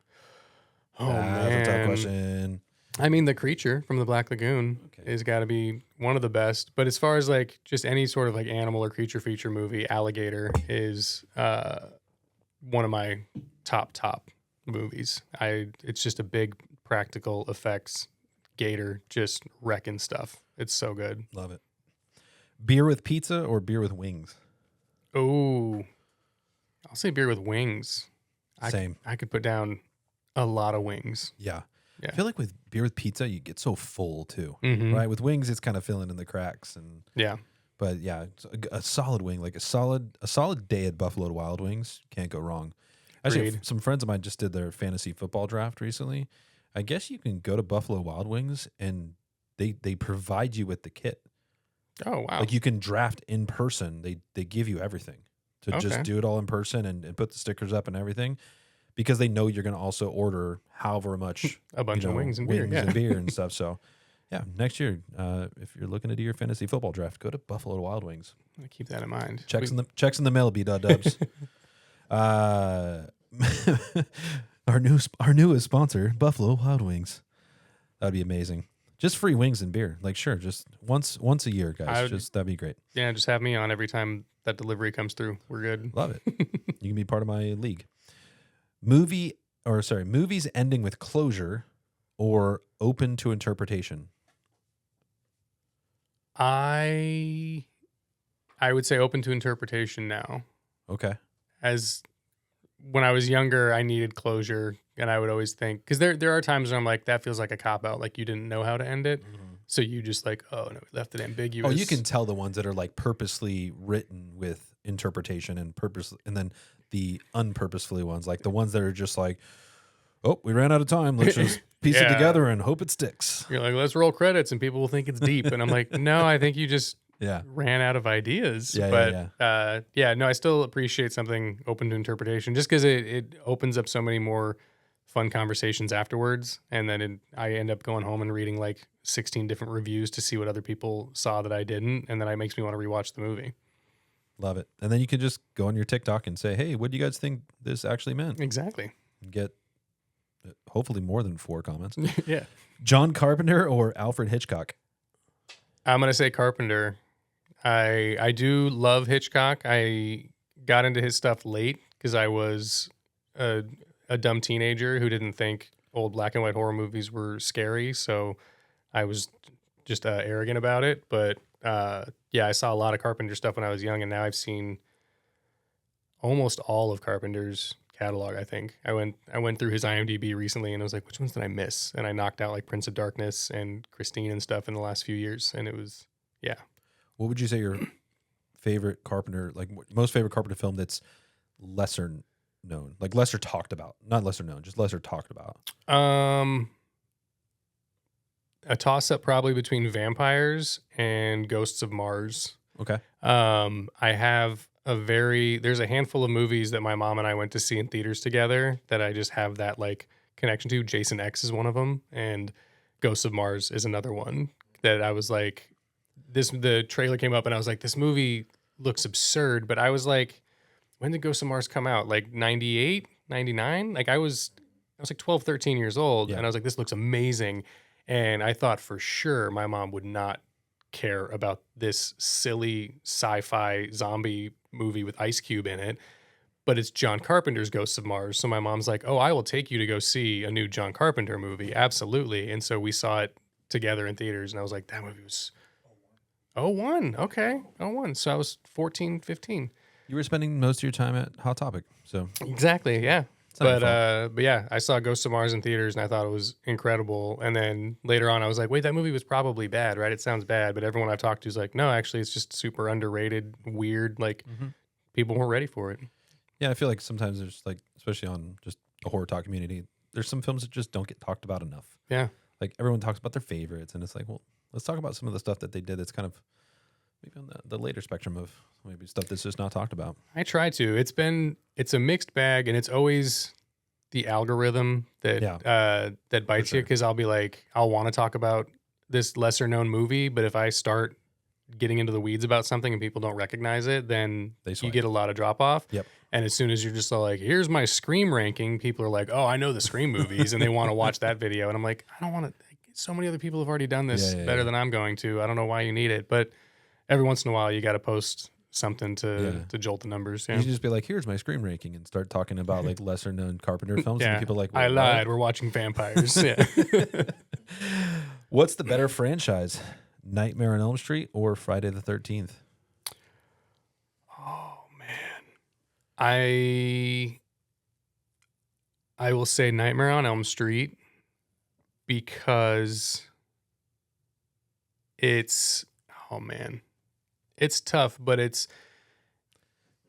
Oh That's a tough man. question. I mean, the creature from the Black Lagoon has got to be one of the best. But as far as like just any sort of like animal or creature feature movie, Alligator is one of my top movies. It's just a big practical effects gator just wrecking stuff. It's so good. Love it. Beer with pizza or beer with wings? Oh, I'll say beer with wings. Same. I could put down a lot of wings. Yeah. Yeah. I feel like with beer with pizza, you get so full too, Mhm. right? With wings, it's kind of filling in the cracks, Yeah. but yeah, it's a solid wing, like a solid day at Buffalo Wild Wings, can't go wrong. Actually, Agreed. some friends of mine just did their fantasy football draft recently. I guess you can go to Buffalo Wild Wings and they provide you with the kit. Oh wow. Like you can draft in person. They give you everything to Okay. just do it all in person and put the stickers up and everything, because they know you're going to also order however much A bunch of wings and beer, yeah. and beer and stuff. So yeah, next year, if you're looking to do your fantasy football draft, go to Buffalo Wild Wings. I'll keep that in mind. Checks in the mail, B-Dubs. Our newest sponsor, Buffalo Wild Wings. That'd be amazing. Just free wings and beer. Like, sure, just once a year, guys. That'd be great. Yeah, just have me on every time that delivery comes through. We're good. Love it. You can be part of my league. Movies ending with closure or open to interpretation? I would say open to interpretation now. Okay. As when I was younger, I needed closure, and I would always think, because there are times where I'm like, that feels like a cop out, like you didn't know how to end it, so you just like, oh no, we left it ambiguous. Oh, you can tell the ones that are like purposely written with interpretation and purpose, and then the unpurposefully ones, like the ones that are just like, oh, we ran out of time. Let's just piece it Yeah. together and hope it sticks. You're like, let's roll credits, and people will think it's deep, and I'm like, no, I think you just Yeah. ran out of ideas. Yeah, But no, I still appreciate something open to interpretation, just because it opens up so many more fun conversations afterwards, and then I end up going home and reading like 16 different reviews to see what other people saw that I didn't, and then it makes me want to rewatch the movie. Love it. And then you can just go on your TikTok and say, hey, what do you guys think this actually meant? Exactly. And get hopefully more than 4 comments. Yeah. John Carpenter or Alfred Hitchcock? I'm gonna say Carpenter. I do love Hitchcock. I got into his stuff late because I was a dumb teenager who didn't think old black and white horror movies were scary, so I was just arrogant about it. But I saw a lot of Carpenter stuff when I was young, and now I've seen almost all of Carpenter's catalog. I think I went through his IMDb recently, and I was like, which ones did I miss? And I knocked out like Prince of Darkness and Christine and stuff in the last few years, and it was What would you say your favorite Carpenter, like most favorite Carpenter film that's lesser known, like lesser talked about, not lesser known, just lesser talked about? A toss up probably between Vampires and Ghosts of Mars. Okay. I have there's a handful of movies that my mom and I went to see in theaters together that I just have that like connection to. Jason X is one of them, and Ghosts of Mars is another one that I was like, the trailer came up and I was like, this movie looks absurd, but I was like, when did Ghosts of Mars come out? Like 98, 99? Like I was like 12, 13 years old, Yeah. and I was like, this looks amazing. And I thought for sure my mom would not care about this silly sci-fi zombie movie with Ice Cube in it, but it's John Carpenter's Ghosts of Mars. So my mom's like, oh, I will take you to go see a new John Carpenter movie. Absolutely. And so we saw it together in theaters, and I was like, that movie was 01. Okay. 01. So I was 14, 15. You were spending most of your time at Hot Topic, so Exactly. Yeah. it's not your fault. But yeah, I saw Ghosts of Mars in theaters, and I thought it was incredible. And then later on, I was like, wait, that movie was probably bad, right? It sounds bad. But everyone I've talked to is like, no, actually, it's just super underrated, weird. Like, people weren't ready for it. Yeah, I feel like sometimes there's like, especially on just a horror talk community, there's some films that just don't get talked about enough. Yeah. Like everyone talks about their favorites, and it's like, well, let's talk about some of the stuff that they did that's kind of maybe on the later spectrum of maybe stuff that's just not talked about. I try to. It's a mixed bag, and it's always the algorithm that that bites you, because I'll be like, I'll want to talk about this lesser known movie, but if I start getting into the weeds about something and people don't recognize it, then you swipe. get a lot of drop off. Yep. And as soon as you're just like, here's my Scream ranking, people are like, oh, I know the Scream movies, and they want to watch that video. And I'm like, I don't want to. So many other people have already done this better than I'm going to. I don't know why you need it, but every once in a while, you got to post something to jolt the numbers. Yeah. You should just be like, here's my Scream ranking, and start talking about like lesser known Carpenter films. Yeah. And people are like, I "Wait, lied. what?" We're watching vampires. Yeah. What's the better franchise, Nightmare on Elm Street or Friday the 13th? Oh man, I will say Nightmare on Elm Street, because it's tough, but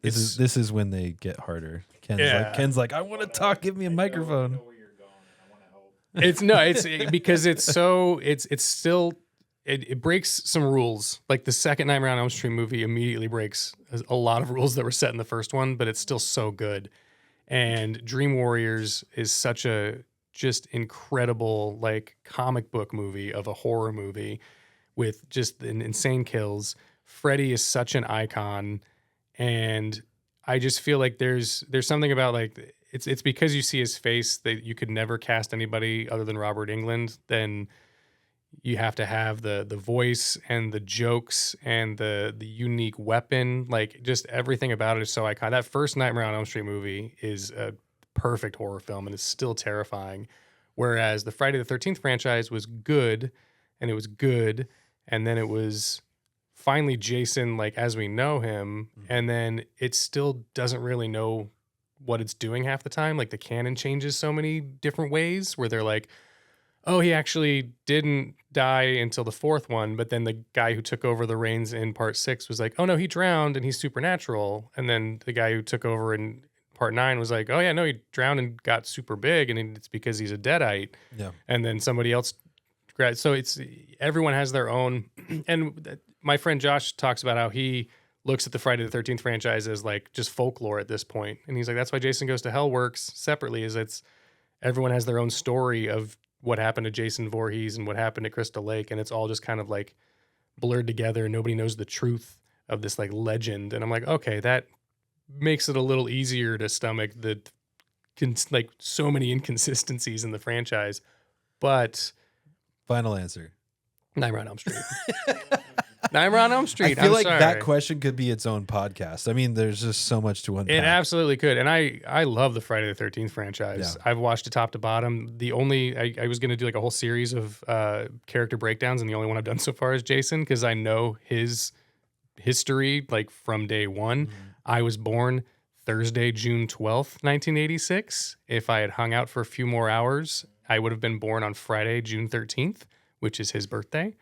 This is when they get harder. Ken's like, I want to talk. Give me a microphone. Because it's so it's still it breaks some rules. Like the second Nightmare on Elm Street movie immediately breaks a lot of rules that were set in the first one, but it's still so good. And Dream Warriors is such a just incredible like comic book movie of a horror movie with just insane kills. Freddy is such an icon, and I just feel like there's something about like it's because you see his face that you could never cast anybody other than Robert Englund. Then you have to have the voice and the jokes and the unique weapon. Like just everything about it is so iconic. That first Nightmare on Elm Street movie is a perfect horror film and is still terrifying. Whereas the Friday the 13th franchise was good, and it was good, and then it was finally Jason, like as we know him, and then it still doesn't really know what it's doing half the time. Like the canon changes so many different ways where they're like, oh, he actually didn't die until the fourth one, but then the guy who took over the reins in part 6 was like, oh no, he drowned and he's supernatural. And then the guy who took over in part 9 was like, oh yeah, no, he drowned and got super big, and it's because he's a deadite. Yeah. And then somebody else, so it's everyone has their own. And my friend Josh talks about how he looks at the Friday the 13th franchise as like just folklore at this point. And he's like, that's why Jason Goes to Hell works separately, is it's everyone has their own story of what happened to Jason Voorhees and what happened to Crystal Lake. And it's all just kind of like blurred together. Nobody knows the truth of this like legend. And I'm like, okay, that makes it a little easier to stomach the like so many inconsistencies in the franchise. But Final answer. Nightmare on Elm Street. Nightmare on Elm Street. I feel I'm like sorry. that question could be its own podcast. I mean, there's just so much to unpack. It absolutely could. And I love the Friday the 13th franchise. Yeah. I've watched it top to bottom. The only, I was going to do like a whole series of character breakdowns, and the only one I've done so far is Jason, because I know his history like from day one. I was born Thursday, June 12th, 1986. If I had hung out for a few more hours, I would have been born on Friday, June 13th, which is his birthday.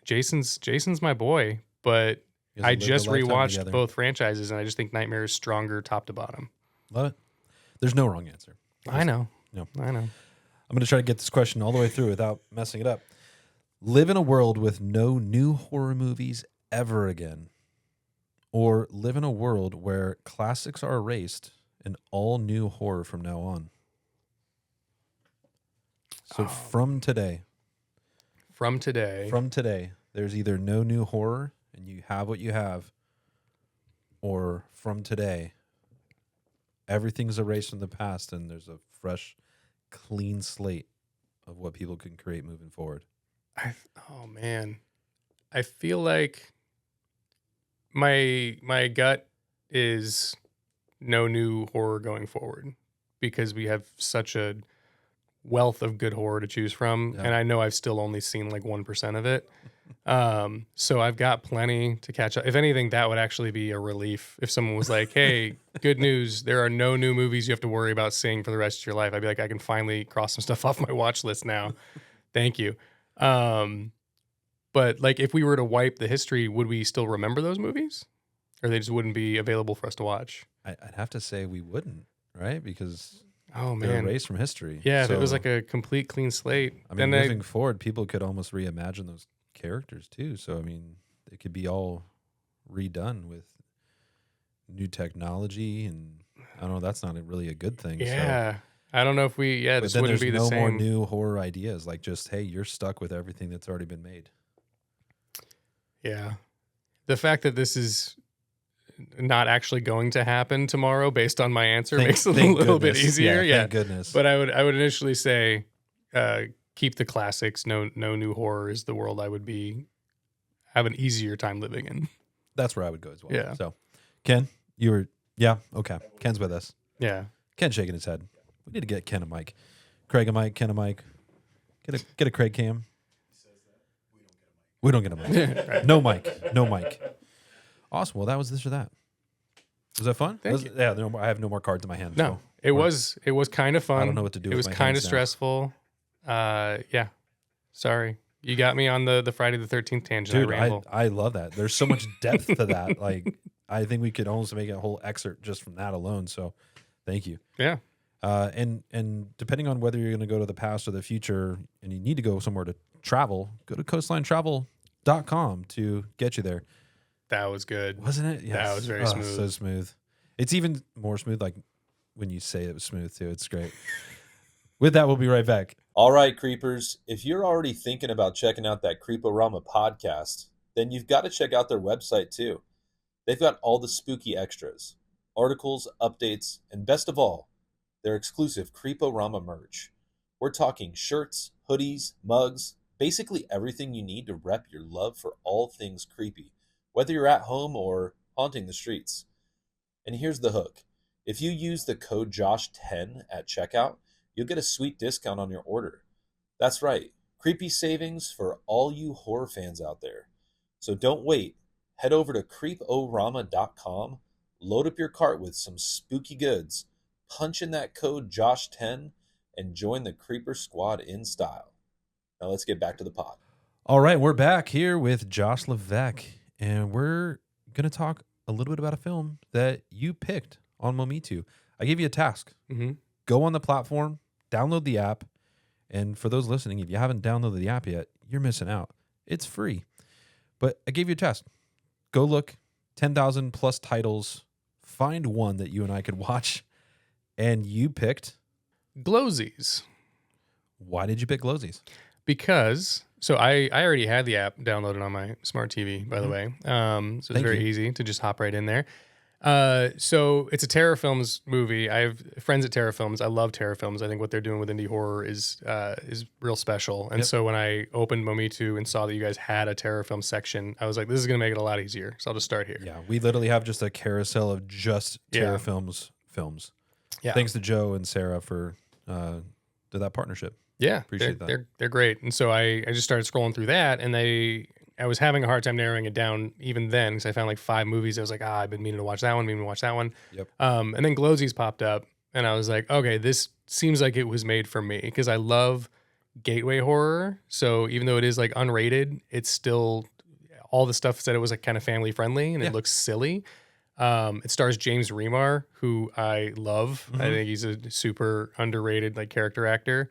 Jason's my boy, but You guys I lived a just lifetime rewatched together. both franchises, and I just think Nightmare is stronger top to bottom. Love it. There's no wrong answer. I know. No. I know. I'm going to try to get this question all the way through without messing it up. Live in a world with no new horror movies ever again, or live in a world where classics are erased and all new horror from now on. So from today, From today, there's either no new horror and you have what you have, or from today, everything's erased from the past and there's a fresh, clean slate of what people can create moving forward. oh man, I feel like my gut is no new horror going forward, because we have such a wealth of good horror to choose from, Yeah. and I know I've still only seen like 1% of it. So I've got plenty to catch up. If anything, that would actually be a relief if someone was like, hey, good news, there are no new movies you have to worry about seeing for the rest of your life. I'd be like, I can finally cross some stuff off my watch list now. Thank you. But like, if we were to wipe the history, would we still remember those movies, or they just wouldn't be available for us to watch? I'd have to say we wouldn't, right? Because Oh they're man, erased from history. yeah. If it was So, like a complete clean slate, I mean, then moving forward, people could almost reimagine those characters too. So, I mean, it could be all redone with new technology, and I don't know. That's not really a good thing. So. yeah. I don't know if we. Yeah, But this then wouldn't there's be the no same. more new horror ideas. Like, just hey, you're stuck with everything that's already been made. Yeah. The fact that this is not actually going to happen tomorrow based on my answer makes it a little bit goodness. easier. Yeah. Thank goodness. But I would initially say keep the classics. No new horror is the world I would have an easier time living in. That's where I would go as well. Yeah. So, Ken, you were okay. Ken's with us. Yeah. Ken's shaking his head. We need to get Ken a mic. Craig a mic. Ken a mic. Get a Craig cam. We don't get a mic. Right. No mic. No mic. Awesome. Well, that was this or that. Was that fun? Thank you. Yeah. I have no more cards in my hand. No, so. it was kind of fun. I don't know what to do It with was my kind of hands now. stressful. Yeah. Sorry. You got me on the Friday the 13th tangent. Dude, I ramble. I love that. There's so much depth to that. Like, I think we could almost make a whole excerpt just from that alone. So, thank you. Yeah. And depending on whether you're going to go to the past or the future, and you need to go somewhere to travel, go to coastlinetravel.com to get you there. That was good. Wasn't it? Yes. That was very smooth. So smooth. It's even more smooth, like when you say it was smooth too. It's great. With that, we'll be right back. All right, creepers, if you're already thinking about checking out that Creeporama podcast, then you've got to check out their website too. They've got all the spooky extras, articles, updates, and best of all, their exclusive Creeporama merch. We're talking shirts, hoodies, mugs, basically everything you need to rep your love for all things creepy, whether you're at home or haunting the streets. And here's the hook. If you use the code JOSH10 at checkout, you'll get a sweet discount on your order. That's right, creepy savings for all you horror fans out there. So don't wait. Head over to creeporama.com, load up your cart with some spooky goods, punch in that code JOSH10, and join the Creeper Squad in style. Now let's get back to the pod. All right, we're back here with Josh Levesque, and we're going to talk a little bit about a film that you picked on Mometu. I gave you a task. Mm-hmm. Go on the platform, download the app, and for those listening, if you haven't downloaded the app yet, you're missing out. It's free. But I gave you a task. Go look, 10,000 plus titles, find one that you and I could watch, and you picked... Glowzies. Why did you pick Glowzies? Because, so I already had the app downloaded on my smart TV, by the way. So it's Thank very you. easy to just hop right in there. So it's a Terror Films movie. I have friends at Terror Films. I love Terror Films. I think what they're doing with indie horror is real special. And Yep. so when I opened Mometu and saw that you guys had a Terror Film section, I was like, this is going to make it a lot easier. So I'll just start here. Yeah, we literally have just a carousel of just Terror Yeah. films. Yeah. Thanks to Joe and Sarah for to that partnership. Yeah, Appreciate that. They're great. And so I just started scrolling through that, and I was having a hard time narrowing it down even then because I found like 5 movies. I was like, I've been meaning to watch that one, Yep. And then Glowzies popped up, and I was like, okay, this seems like it was made for me because I love gateway horror. So even though it is like unrated, it's still all the stuff said it was like kind of family friendly, and Yeah. it looks silly. It stars James Remar, who I love. I think he's a super underrated like character actor.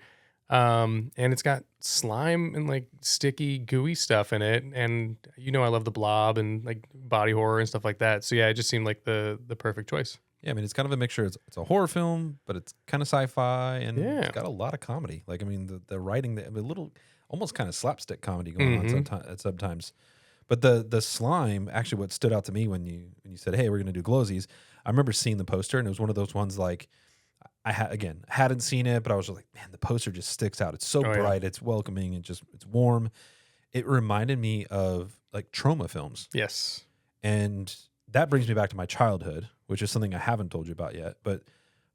And it's got slime and like sticky, gooey stuff in it. And I love the Blob and like body horror and stuff like that. So yeah, it just seemed like the perfect choice. Yeah, I mean, it's kind of a mixture. It's a horror film, but it's kind of sci-fi, and Yeah. it's got a lot of comedy. Like, I mean, the writing, a little, almost kind of slapstick comedy going on sometimes. But the slime, actually, what stood out to me when you said, "Hey, we're going to do Glowzies," I remember seeing the poster, and it was one of those ones like I hadn't seen it, but I was just like, man, the poster just sticks out. It's so Oh, yeah. bright, it's welcoming, and it's warm. It reminded me of like trauma films. Yes. And that brings me back to my childhood, which is something I haven't told you about yet. But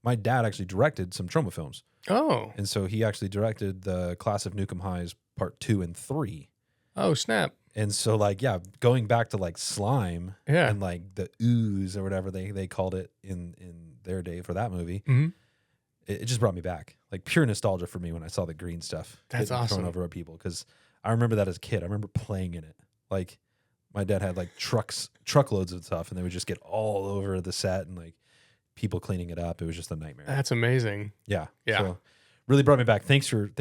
my dad actually directed some trauma films. Oh. And so he actually directed the Class of Nukem Highs Part 2 and 3. Oh, snap. And so, like, yeah, going back to like slime Yeah. and like the ooze or whatever they called it in their day for that movie, Mhm. it just brought me back. Like pure nostalgia for me when I saw the green stuff. That's getting awesome. thrown over at people, because I remember that as a kid. I remember playing in it. Like my dad had like truckloads of stuff, and they would just get all over the set and like people cleaning it up. It was just a nightmare. That's amazing. Yeah. Yeah. So really brought me back. Thanks for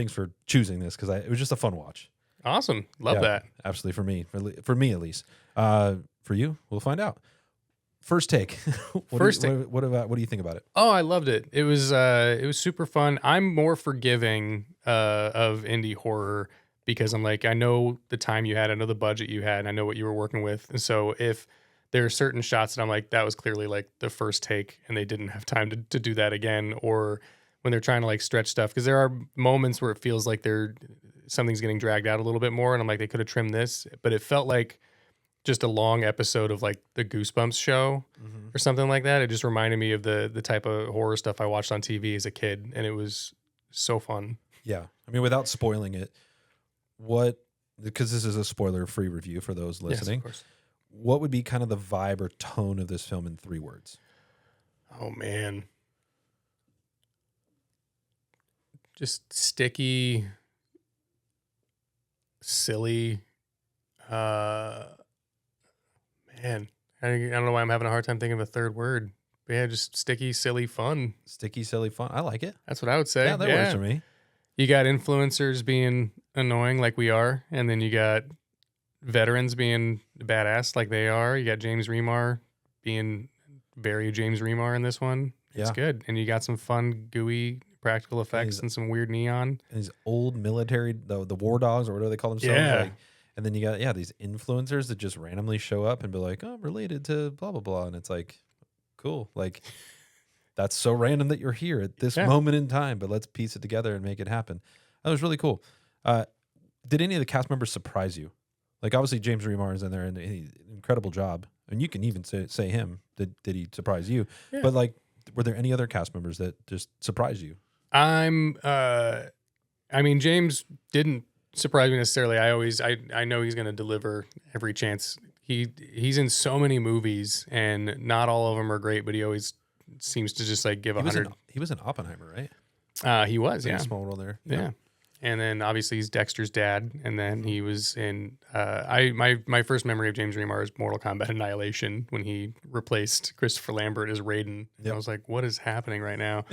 choosing this, because it was just a fun watch. Awesome. Love Yeah, that. Absolutely, for me at least. For you, we'll find out. First take. What do you think about it? Oh, I loved it. It was super fun. I'm more forgiving of indie horror because I'm like, I know the time you had, I know the budget you had, and I know what you were working with. And so if there are certain shots that I'm like, that was clearly like the first take and they didn't have time to do that again, or when they're trying to like stretch stuff, because there are moments where it feels like something's getting dragged out a little bit more, and I'm like, they could have trimmed this, but it felt like just a long episode of like the Goosebumps show or something like that. It just reminded me of the type of horror stuff I watched on TV as a kid, and it was so fun. Yeah. I mean, without spoiling it, because this is a spoiler-free review for those listening, Yes, of course. what would be kind of the vibe or tone of this film in 3 words? Oh man. Just sticky, silly, man. I don't know why I'm having a hard time thinking of a third word. But yeah, just sticky, silly, fun. Sticky, silly, fun. I like it. That's what I would say. Yeah, that works for me. You got influencers being annoying like we are, and then you got veterans being badass like they are. You got James Remar being very James Remar in this one. It's Yeah. good. And you got some fun, gooey practical effects and some weird neon. And these old military, the war dogs or whatever they call themselves. Yeah. Like, and then you got, these influencers that just randomly show up and be like, oh, I'm related to blah, blah, blah. And it's like, cool. Like, that's so random that you're here at this moment in time, but let's piece it together and make it happen. That was really cool. Did any of the cast members surprise you? Like, obviously, James Remar is in there and he did an incredible job. And you can even say him. Did he surprise you? Yeah. But, like, were there any other cast members that just surprised you? I mean, James didn't surprise me necessarily. I know he's going to deliver every chance. He's in so many movies, and not all of them are great, but he always seems to just like give 100. He was in Oppenheimer, right? He was, In yeah. a small role there. Yeah. And then obviously he's Dexter's dad. And then he was in my first memory of James Remar is Mortal Kombat Annihilation when he replaced Christopher Lambert as Raiden. Yep. I was like, what is happening right now?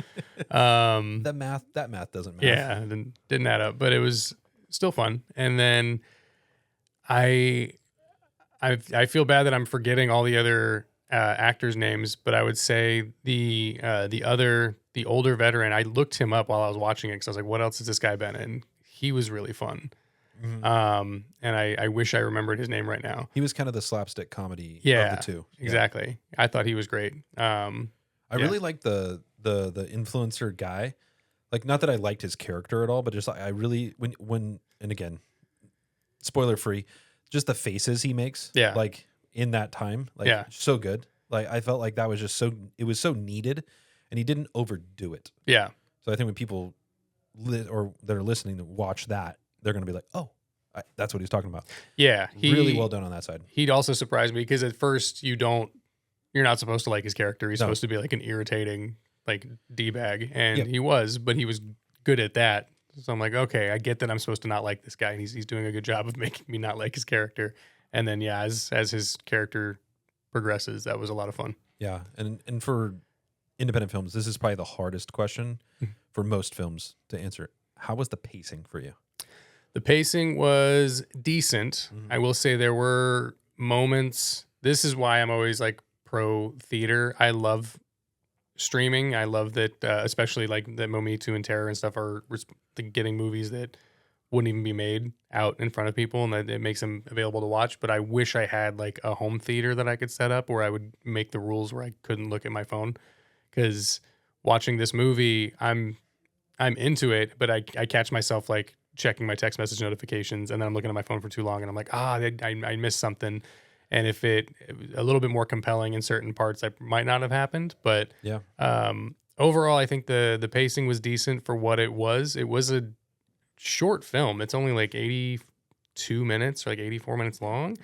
That math doesn't matter. Yeah, didn't add up, but it was still fun. And then I feel bad that I'm forgetting all the other actors' names, but I would say the older veteran. I looked him up while I was watching it because I was like, "What else has this guy been in?" He was really fun, and I wish I remembered his name right now. He was kind of the slapstick comedy of Yeah, the two. exactly. I thought he was great. I really like the influencer guy. Like, not that I liked his character at all, but just like I really when and again, spoiler free, just the faces he makes. Yeah. Like in that time, like so good. Like I felt like that was just it was so needed, and he didn't overdo it. Yeah. So I think when people or that are listening to watch that, they're going to be like, oh, that's what he's talking about. Yeah. Really well done on that side. He'd also surprised me because at first you're not supposed to like his character. He's No. supposed to be like an irritating like D-bag, and Yep. he was, but he was good at that. So I'm like, okay, I get that I'm supposed to not like this guy, and he's doing a good job of making me not like his character. And then as his character progresses, that was a lot of fun. Yeah, and for independent films, this is probably the hardest question for most films to answer. How was the pacing for you? The pacing was decent. Mhm. I will say there were moments. This is why I'm always like pro theater. I love streaming. I love that, especially like that Mometu and Terror and stuff are getting movies that wouldn't even be made out in front of people, and that it makes them available to watch. But I wish I had like a home theater that I could set up where I would make the rules where I couldn't look at my phone, because watching this movie, I'm into it, but I catch myself like checking my text message notifications, and then I'm looking at my phone for too long, and I'm like, I missed something. And if it a little bit more compelling in certain parts, that might not have happened. But Yeah. Overall, I think the pacing was decent for what it was. It was a short film. It's only like 82 minutes or like 84 minutes long.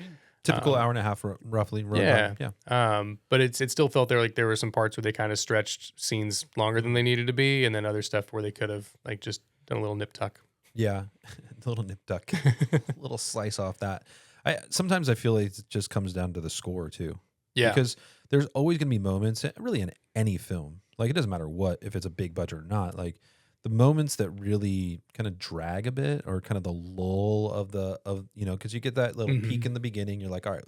Typical hour and a half, roughly. Yeah. Yeah. But it still felt there were some parts where they kind of stretched scenes longer than they needed to be, and then other stuff where they could have like just done a little nip tuck. Yeah. A little nip tuck, a little slice off that. Sometimes I feel like it just comes down to the score too. Yeah. Because there's always going to be moments, really in any film, like it doesn't matter what, if it's a big budget or not, like the moments that really kind of drag a bit, or kind of the lull of because you get that little peak in the beginning. You're like, all right,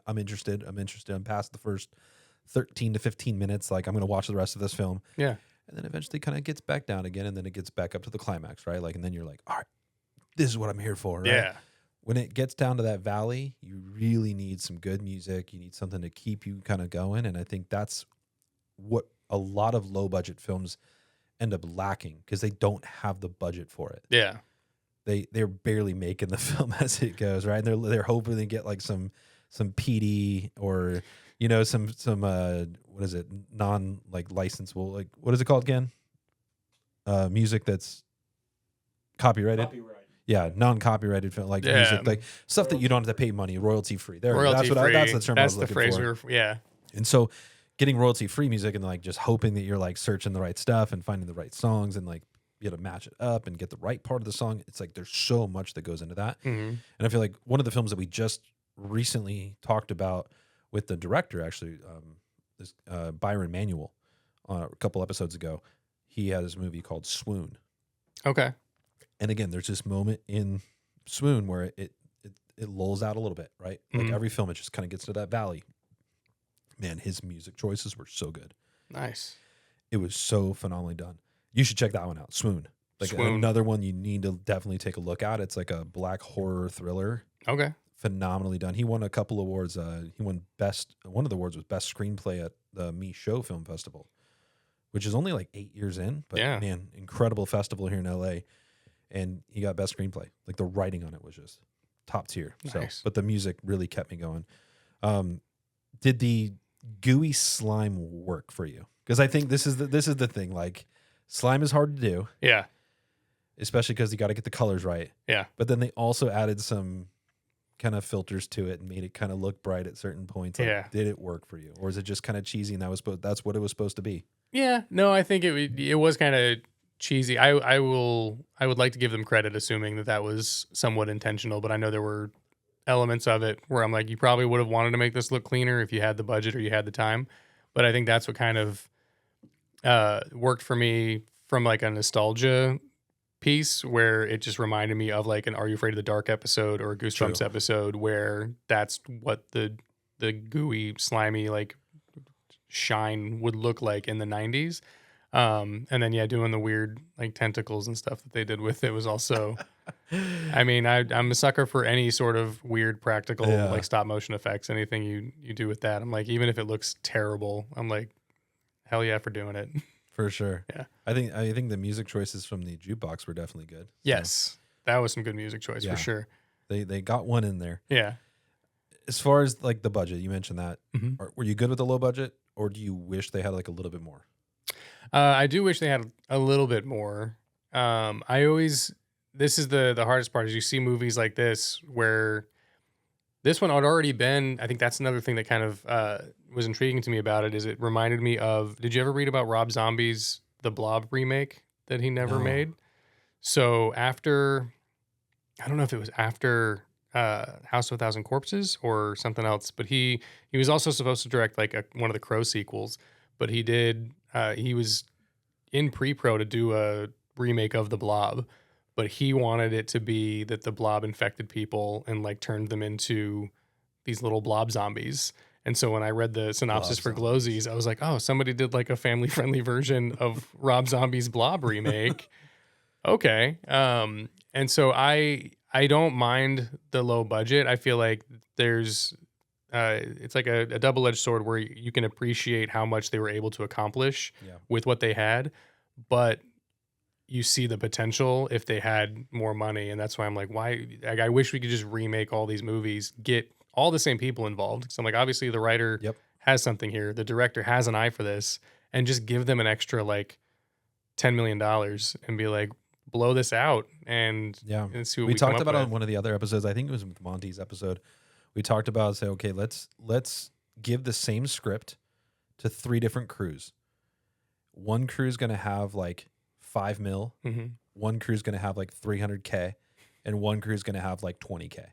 I'm interested. I'm past the first 13 to 15 minutes. Like I'm going to watch the rest of this film. Yeah. And then eventually kind of gets back down again, and then it gets back up to the climax, right? Like, and then you're like, all right, this is what I'm here for, right? Yeah. When it gets down to that valley, you really need some good music. You need something to keep you kind of going. And I think that's what a lot of low budget films end up lacking, because they don't have the budget for it. Yeah. They're barely making the film as it goes, right? And they're hoping they get like some PD or some what is it, non like licensable, like what is it called again? Music that's copyrighted. Yeah, non-copyrighted film, like music, like stuff that you don't have to pay money, royalty-free. That's the term I was looking for. Yeah. And so getting royalty-free music and like just hoping that you're like searching the right stuff and finding the right songs and like be able to match it up and get the right part of the song. It's like there's so much that goes into that. Mm-hmm. And I feel like one of the films that we just recently talked about with the director, actually, this Byron Manuel, a couple episodes ago, he had this movie called Swoon. Okay. And again, there's this moment in Swoon where it lulls out a little bit, right? Like every film, it just kind of gets to that valley. Man, his music choices were so good. Nice. It was so phenomenally done. You should check that one out, Swoon. Like another one you need to definitely take a look at. It's like a black horror thriller. Okay. Phenomenally done. He won a couple awards. He won one of the awards was best screenplay at the Me Show Film Festival, which is only like 8 years in. But man, incredible festival here in LA. And he got best screenplay. Like the writing on it was just top tier. Nice. So, but the music really kept me going. Did the gooey slime work for you? Because I think this is the thing. Like Slime is hard to do, Yeah. especially because you got to get the colors right. Yeah. But then they also added some kind of filters to it and made it kind of look bright at certain points. Like, Yeah. did it work for you, or is it just kind of cheesy and that's what it was supposed to be? Yeah. No, I think it was kind of cheesy. I would like to give them credit, assuming that was somewhat intentional. But I know there were elements of it where I'm like, you probably would have wanted to make this look cleaner if you had the budget or you had the time. But I think that's what kind of worked for me from like a nostalgia piece, where it just reminded me of like an Are You Afraid of the Dark episode or a Goosebumps True. episode, where that's what the gooey, slimy, like shine would look like in the 90s. And then doing the weird like tentacles and stuff that they did with it was also I mean, I'm a sucker for any sort of weird practical like stop motion effects. Anything you do with that, I'm like, even if it looks terrible, I'm like, hell yeah for doing it. For sure. Yeah. I think the music choices from the jukebox were definitely good. So, Yes. That was some good music choice for sure. They got one in there. Yeah. As far as like the budget, you mentioned that. Mhm. Were you good with the low budget, or do you wish they had like a little bit more? I do wish they had a little bit more. This is the hardest part, is you see movies like this where this one had already been, I think that's another thing that kind of was intriguing to me about it, is it reminded me of, did you ever read about Rob Zombie's The Blob remake that he never No. made? So after, I don't know if it was after House of a Thousand Corpses or something else, but he was also supposed to direct like one of the Crow sequels, but he was in pre-pro to do a remake of The Blob, but he wanted it to be that the blob infected people and like turned them into these little blob zombies. And so when I read the synopsis for Glowzies, I was like, oh, somebody did like a family-friendly version of Rob Zombie's Blob remake. Okay. And so I don't mind the low budget. I feel like there's it's like a double-edged sword where you can appreciate how much they were able to accomplish with what they had, but you see the potential if they had more money. And that's why I'm like, why? Like, I wish we could just remake all these movies, get all the same people involved. So I'm like, obviously the writer has something here. The director has an eye for this, and just give them an extra like $10 million and be like, blow this out and see what we talked come about up on one of the other episodes. I think it was with Monty's episode. We talked about, say, okay, let's give the same script to 3 different crews. One crew is going to have like $5 million. Mm-hmm. One crew is going to have like $300K, and one crew is going to have like $20K.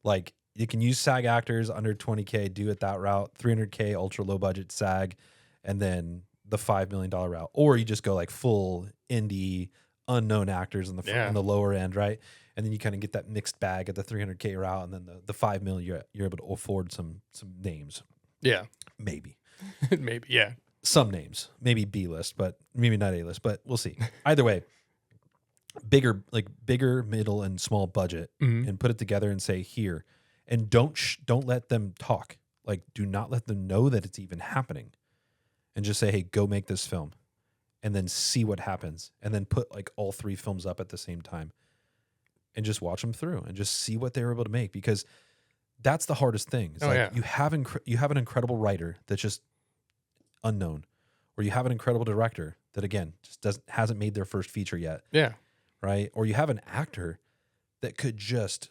Like, you can use SAG actors under $20K, do it that route, $300K ultra low budget SAG, and then the $5 million route. Or you just go like full indie unknown actors on the lower end, right? And then you kind of get that mixed bag at the $300K route, and then the $5 million you're able to afford some names. Yeah, maybe, maybe, yeah. Some names, maybe B list, but maybe not A list, but we'll see. Either way, bigger, middle, and small budget, and put it together and say here, and don't let them talk. Like, do not let them know that it's even happening, and just say, hey, go make this film, and then see what happens, and then put like all 3 films up at the same time, and just watch them through, and just see what they're able to make, because that's the hardest thing. It's you have an incredible writer that's just unknown, or you have an incredible director that again just hasn't made their first feature yet. Yeah. Right? Or you have an actor that could just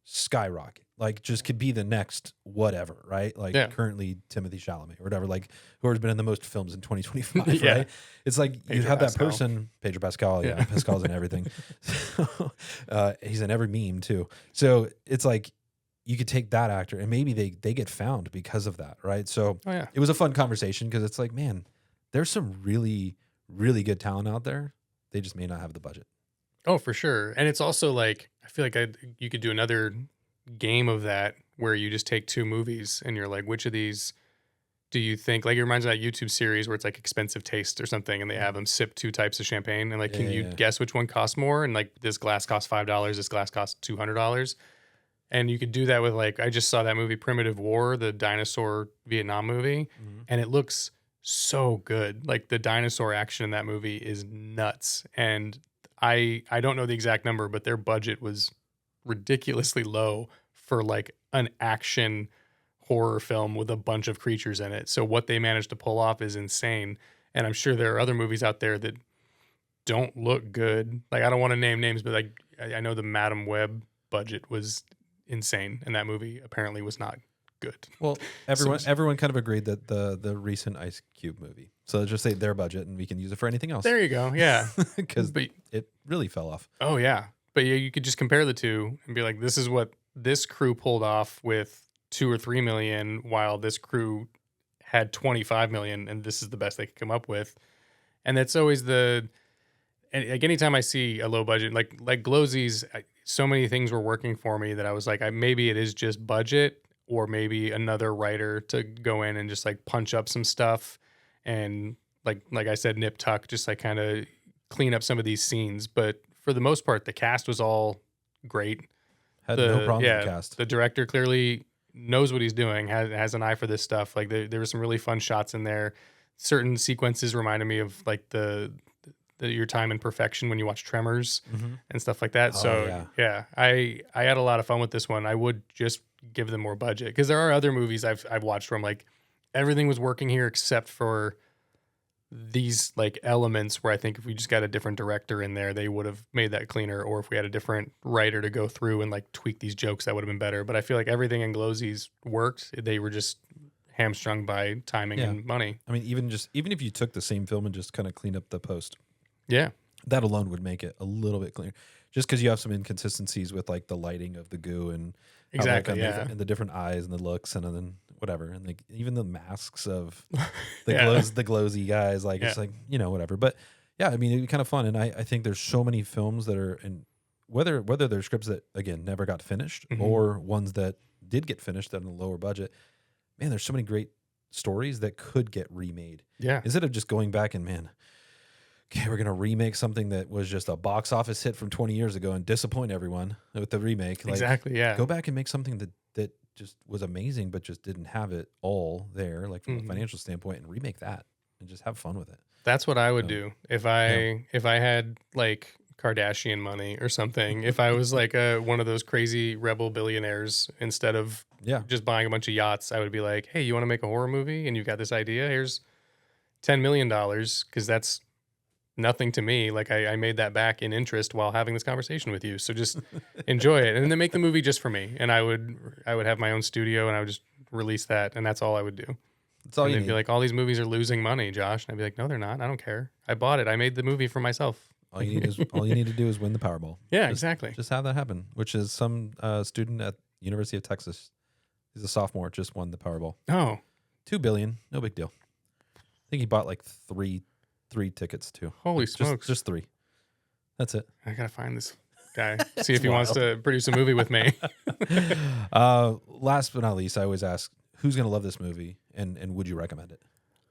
skyrocket, like just could be the next whatever, right? Like currently Timothy Chalamet or whatever, like who has been in the most films in 2025, right? It's like Pedro you have Pascal. That person, Pedro Pascal, Pascal's in everything. He's in every meme too. So it's like you could take that actor and maybe they get found because of that, right? So it was a fun conversation because it's like, man, there's some really, really good talent out there. They just may not have the budget. Oh, for sure. And it's also like, I feel like you could do another game of that where you just take 2 movies and you're like, which of these do you think, like it reminds me of that YouTube series where it's like Expensive Taste or something, and they have them sip 2 types of champagne and like, can you guess which one costs more? And like this glass costs $5, this glass costs $200. And you could do that with like, I just saw that movie Primitive War, the dinosaur Vietnam movie, and it looks so good. Like the dinosaur action in that movie is nuts. And I don't know the exact number, but their budget was ridiculously low for like an action horror film with a bunch of creatures in it. So what they managed to pull off is insane. And I'm sure there are other movies out there that don't look good. Like, I don't want to name names, but like I know the Madam Web budget was insane, and that movie apparently was not good. Well, everyone kind of agreed that the recent Ice Cube movie. So let's just say their budget, and we can use it for anything else. There you go. Yeah, because it really fell off. Oh yeah, but yeah, you could just compare the two and be like, this is what this crew pulled off with 2 or 3 million, while this crew had 25 million, and this is the best they could come up with. And that's always and like anytime I see a low budget, like Glowzies, so many things were working for me that I was like, maybe it is just budget, or maybe another writer to go in and just like punch up some stuff, and like I said, nip tuck, just like kind of clean up some of these scenes. But for the most part, the cast was all great. Had no problem with the cast. The director clearly knows what he's doing, has an eye for this stuff. Like there were some really fun shots in there. Certain sequences reminded me of like the Your Time in Perfection when you watch Tremors and stuff like that. So yeah, I had a lot of fun with this one. I would just give them more budget, because there are other movies I've watched where I'm like, everything was working here except for these like elements where I think if we just got a different director in there, they would have made that cleaner, or if we had a different writer to go through and like tweak these jokes, that would have been better. But I feel like everything in Glowzies worked. They were just hamstrung by timing and money. I mean, even if you took the same film and just kind of cleaned up the post, yeah, that alone would make it a little bit cleaner. Just because you have some inconsistencies with like the lighting of the goo and exactly, and the different eyes and the looks, and then whatever, and like even the masks of the glowsy guys, like it's like, you know, whatever. But yeah, I mean, it'd be kind of fun, and I think there's so many films that are, and whether they're scripts that again never got finished or ones that did get finished at a lower budget, man, there's so many great stories that could get remade. Yeah, instead of just going back and okay, we're gonna remake something that was just a box office hit from 20 years ago and disappoint everyone with the remake. Like, exactly. Yeah, go back and make something that just was amazing, but just didn't have it all there, like from a financial standpoint, and remake that and just have fun with it. That's what I would do if I had like Kardashian money or something. If I was like one of those crazy rebel billionaires, instead of just buying a bunch of yachts, I would be like, hey, you want to make a horror movie and you've got this idea? Here's $10 million, because that's nothing to me. Like I made that back in interest while having this conversation with you. So just enjoy it, and then make the movie just for me. And I would have my own studio, and I would just release that, and that's all I would do. That's all. And they'd be like, all these movies are losing money, Josh. And I'd be like, no, they're not. I don't care. I bought it. I made the movie for myself. All you need to do is win the Powerball. Yeah, exactly. Just have that happen. Which is some student at University of Texas. He's a sophomore. Just won the Powerball. Oh, $2 billion. No big deal. I think he bought like three tickets too. Holy smokes. Just 3. That's it. I gotta find this guy. See if he wants to produce a movie with me. Last but not least, I always ask, who's gonna love this movie, and would you recommend it?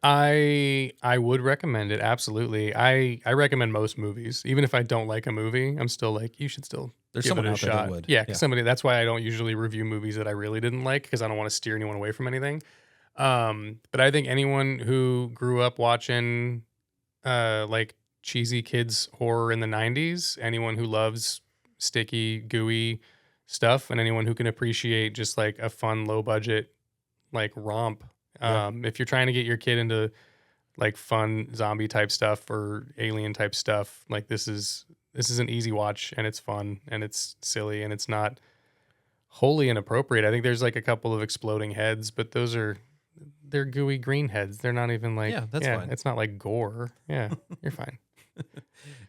I would recommend it, absolutely. I recommend most movies. Even if I don't like a movie, I'm still like, you should still There's give it someone a out there shot. that would. Yeah, somebody. That's why I don't usually review movies that I really didn't like, because I don't want to steer anyone away from anything. But I think anyone who grew up watching like cheesy kids horror in the 90s, anyone who loves sticky, gooey stuff, and anyone who can appreciate just like a fun, low budget like romp. If you're trying to get your kid into like fun zombie type stuff or alien type stuff, like this is an easy watch, and it's fun and it's silly and it's not wholly inappropriate. I think there's like a couple of exploding heads, but they're gooey green heads. They're not even like, that's fine. It's not like gore. Yeah, you're fine.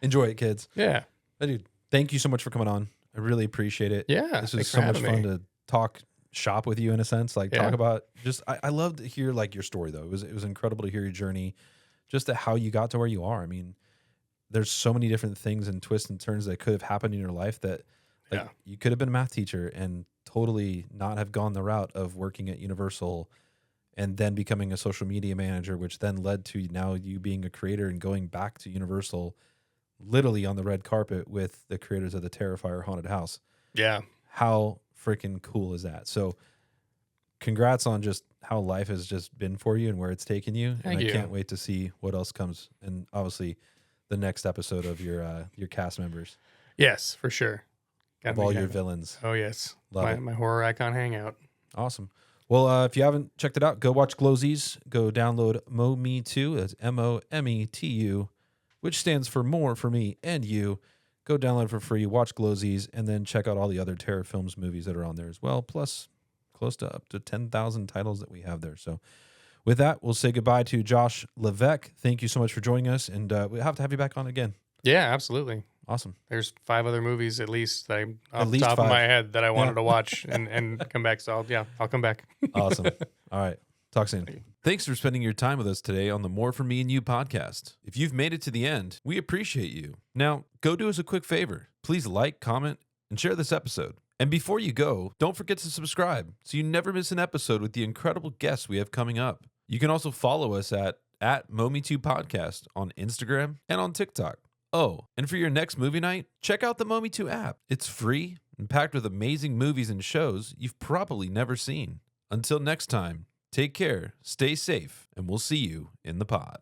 Enjoy it, kids. Yeah. Dude, thank you so much for coming on. I really appreciate it. Yeah. This was so much fun to talk shop with you, in a sense, like talk about just, I love to hear like your story though. It was incredible to hear your journey, just to how you got to where you are. I mean, there's so many different things and twists and turns that could have happened in your life, that like you could have been a math teacher and totally not have gone the route of working at Universal and then becoming a social media manager, which then led to now you being a creator and going back to Universal literally on the red carpet with the creators of the Terrifier haunted house. Yeah. How freaking cool is that? So congrats on just how life has just been for you and where it's taken you. Thank and you. I can't wait to see what else comes. And obviously the next episode of your cast members. Yes, for sure. Of all your villains. Oh, yes. Love My horror icon hangout. Awesome. Well, if you haven't checked it out, go watch Glowzies. Go download Mometu. That's Mometu. which stands for More For Me and You. Go download for free, watch Glowzies, and then check out all the other Terror Films movies that are on there as well, plus close to up to 10,000 titles that we have there. So with that, we'll say goodbye to Josh Levesque. Thank you so much for joining us, and we'll have to have you back on again. Yeah, absolutely. Awesome. There's 5 other movies at least that off the least top 5. of my head that I wanted to watch and come back. So I'll come back. Awesome. All right. Talk soon. Thanks for spending your time with us today on the More For Me and You podcast. If you've made it to the end, we appreciate you. Now, go do us a quick favor. Please like, comment, and share this episode. And before you go, don't forget to subscribe so you never miss an episode with the incredible guests we have coming up. You can also follow us at Mometu Podcast on Instagram and on TikTok. Oh, and for your next movie night, check out the Mometu app. It's free and packed with amazing movies and shows you've probably never seen. Until next time, take care, stay safe, and we'll see you in the pod.